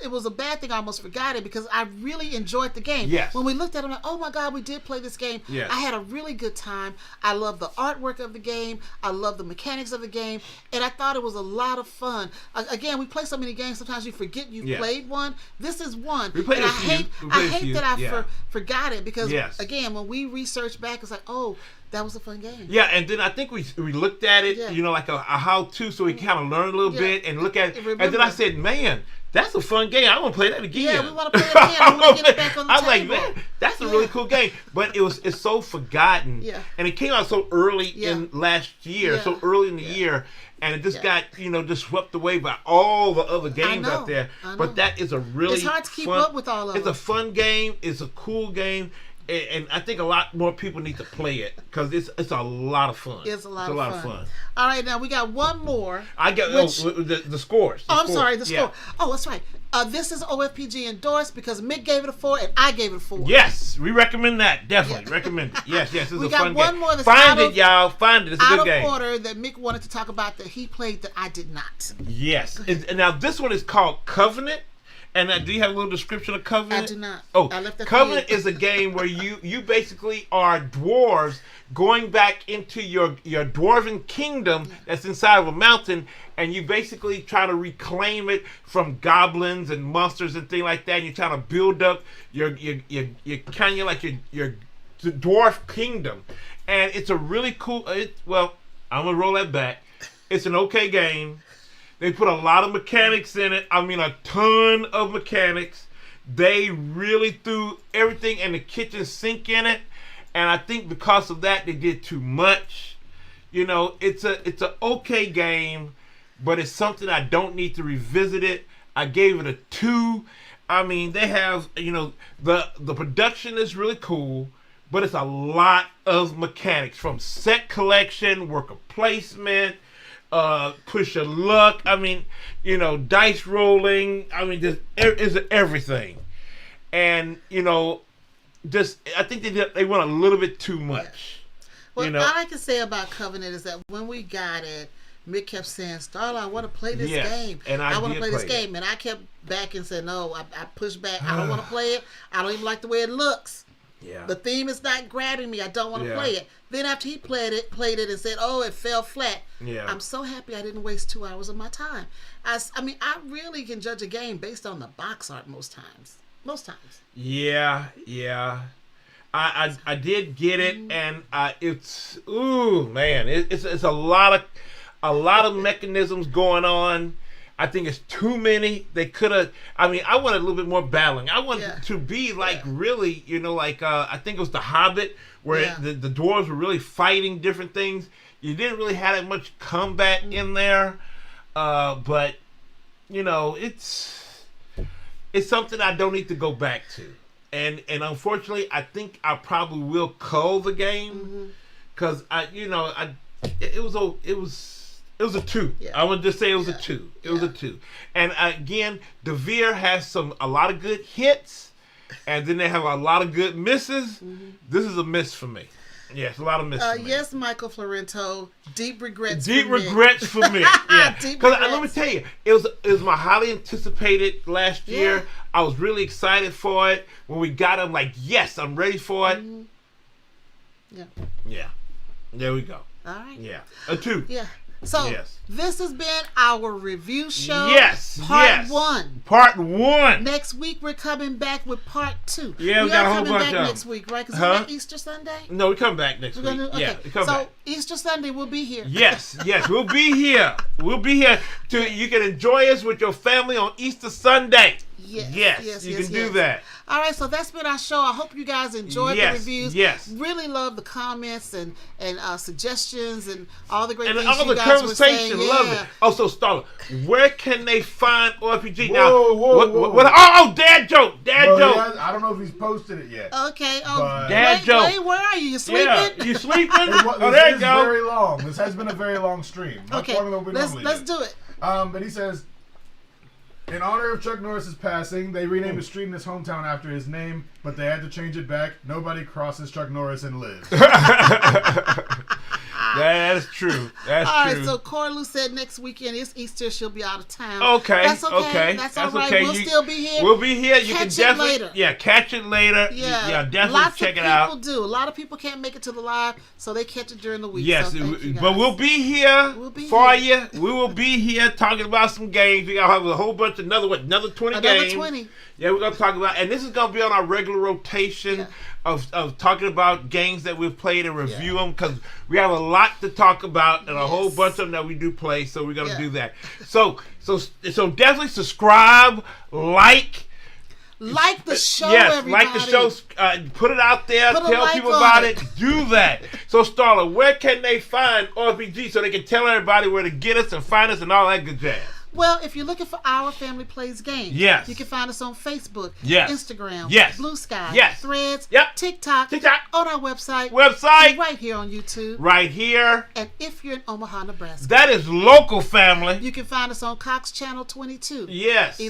it was a bad thing. I almost forgot it because I really enjoyed the game. Yes. When we looked at it, I'm like, oh my God, we did play this game. Yes. I had a really good time. I love the artwork of the game. I love the mechanics of the game, and I thought it was a lot of fun. Again, we play so many games. Sometimes you forget you played one. This is one. We played and a few. I hate that I forgot it because Yes. when we research back, it's like, oh, that was a fun game. Yeah, and then I think we looked at it, like a how-to, so we kind of learned a little bit and look at it. And then I said, man, that's a fun game. I want to play that again. Yeah, we want to play it again. I want to get it back on the table. I was like, man, that's a really cool game. But it's so forgotten. Yeah. And it came out so early in last year, so early in the year. And it just got, just swept away by all the other games out there. But that is a really It's hard to keep up with all of them. It's a fun game. It's a cool game. and I think a lot more people need to play it because it's a lot of fun. It's a lot of fun. All right, now we got one more. I got the scores. I'm sorry, the score. Oh, that's right. This is OFPG endorsed because Mick gave it a 4 and I gave it a 4. Yes, we recommend that. Definitely recommend it. Yes, it's a fun game. We got one more that's Find it, y'all. Find it. It's a good game. Out of order that Mick wanted to talk about that he played that I did not. Yes. And now this one is called Covenant. And do you have a little description of Covenant? I do not. Oh, I left that Covenant is a game where you basically are dwarves going back into your dwarven kingdom that's inside of a mountain, and you basically try to reclaim it from goblins and monsters and things like that. And you're trying to build up your kind of like your dwarf kingdom, and it's a really cool. Well, I'm gonna roll that back. It's an okay game. They put a lot of mechanics in it. I mean, a ton of mechanics. They really threw everything in the kitchen sink in it. And I think because of that, they did too much. You know, it's an okay game, but it's something I don't need to revisit it. I gave it a 2. I mean, they have, you know, the production is really cool, but it's a lot of mechanics from set collection, worker placement, push of luck. I mean, you know, dice rolling. I mean, is everything, and you know, just I think they went a little bit too much. Well, you know? all I can say about Covenant is that when we got it, Mick kept saying, "Starla, I want to play this game, and I want to play this it. game," and I kept back and said, "No, I pushed back. I don't want to play it. I don't even like the way it looks." Yeah. The theme is not grabbing me. I don't want to play it. Then after he played it and said, "Oh, it fell flat." Yeah. I'm so happy I didn't waste 2 hours of my time. I mean, I really can judge a game based on the box art most times. Yeah. I did get it, and it's man, it's a lot of mechanisms going on. I think it's too many. They could have. I mean, I wanted a little bit more battling. I wanted to be like really, you know, like I think it was The Hobbit, where the dwarves were really fighting different things. You didn't really have that much combat in there, but you know, it's something I don't need to go back to. And unfortunately, I think I probably will cull the game because it was a 2. Yeah. I would just say it was a 2. It was a 2. And again, DeVere has a lot of good hits, and then they have a lot of good misses. This is a miss for me. Yes, a lot of misses. Yes, Michael Florento. Deep regrets. For me. Yeah. Because let me regrets. tell you, it was my highly anticipated last year. I was really excited for it. When we got it, I'm like, yes, I'm ready for it. Yeah. There we go. All right. Yeah. A 2. Yeah. So this has been our review show. Part 1. Part 1. Next week we're coming back with part 2. Yeah, we got a whole bunch coming back of next week, right? Because we got Easter Sunday. No, we come back next week. Okay. We come back. Easter Sunday we'll be here. Yes, we'll be here. We'll be here you can enjoy us with your family on Easter Sunday. Yes, you can do that. All right, so that's been our show. I hope you guys enjoyed the reviews. Yes. Really love the comments and suggestions and all the great things all you the guys were saying. conversation. Love it. Oh, so Starla, where can they find OFPG now? Whoa. Dad joke. I don't know if he's posted it yet. Okay. Dad joke. Wait, where are you? You sleeping? Yeah, you sleeping? There you go. Very long. This has been a very long stream. Much Okay, longer than we normally let's do it. But he says, in honor of Chuck Norris's passing, they renamed the street in his hometown after his name, but they had to change it back. Nobody crosses Chuck Norris and lives. That is true. That's all true. right, so Corlu said next weekend is Easter. She'll be out of town. Okay. That's okay. That's all right. Okay. We'll still be here. We'll be here. You can definitely later. catch it later. Yeah, definitely check it out. Lots of people do. A lot of people can't make it to the live, so they catch it during the week. Yes, so thank you guys. but we'll be here for you. We will be here talking about some games. We got to have a whole bunch of another 20 games. Another 20. Yeah, we're gonna talk about, and this is gonna be on our regular rotation of talking about games that we've played and review them, because we have a lot to talk about and a whole bunch of them that we do play. So we're gonna do that. So definitely subscribe, like the show. Yes, everybody. like the show. Put it out there. Tell people on about it. Do that. So Starla, where can they find OFPG so they can tell everybody where to get us and find us and all that good jazz? Well, if you're looking for Our Family Plays Games, yes, you can find us on Facebook, yes, Instagram, yes, Blue Sky, yes, Threads, yep, TikTok, on our website, and right here on YouTube, right here. And if you're in Omaha, Nebraska, that is local, family. You can find us on Cox Channel 22. Yes.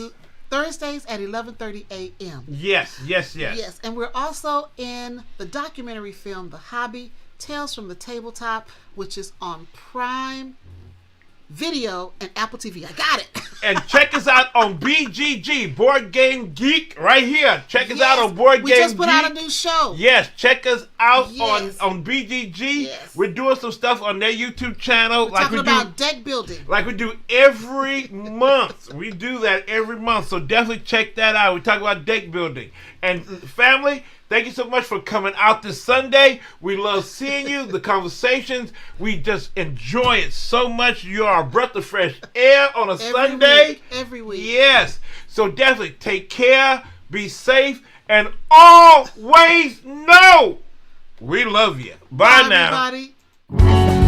Thursdays at 11:30 a.m. Yes, yes, yes. Yes, and we're also in the documentary film The Hobby, Tales from the Tabletop, which is on Prime Video and Apple TV. I got it. And check us out on BGG, Board Game Geek, right here. Check us out on Board Game Geek. We just put out a new show. Yes, check us out on BGG. Yes. We're doing some stuff on their YouTube channel. We're talking about deck building. Like we do every month. We do that every month. So definitely check that out. We talk about deck building. And family, thank you so much for coming out this Sunday. We love seeing you, the conversations. We just enjoy it so much. You are a breath of fresh air on a Sunday. Every week. Yes. So definitely take care, be safe, and always know we love you. Bye now. Everybody.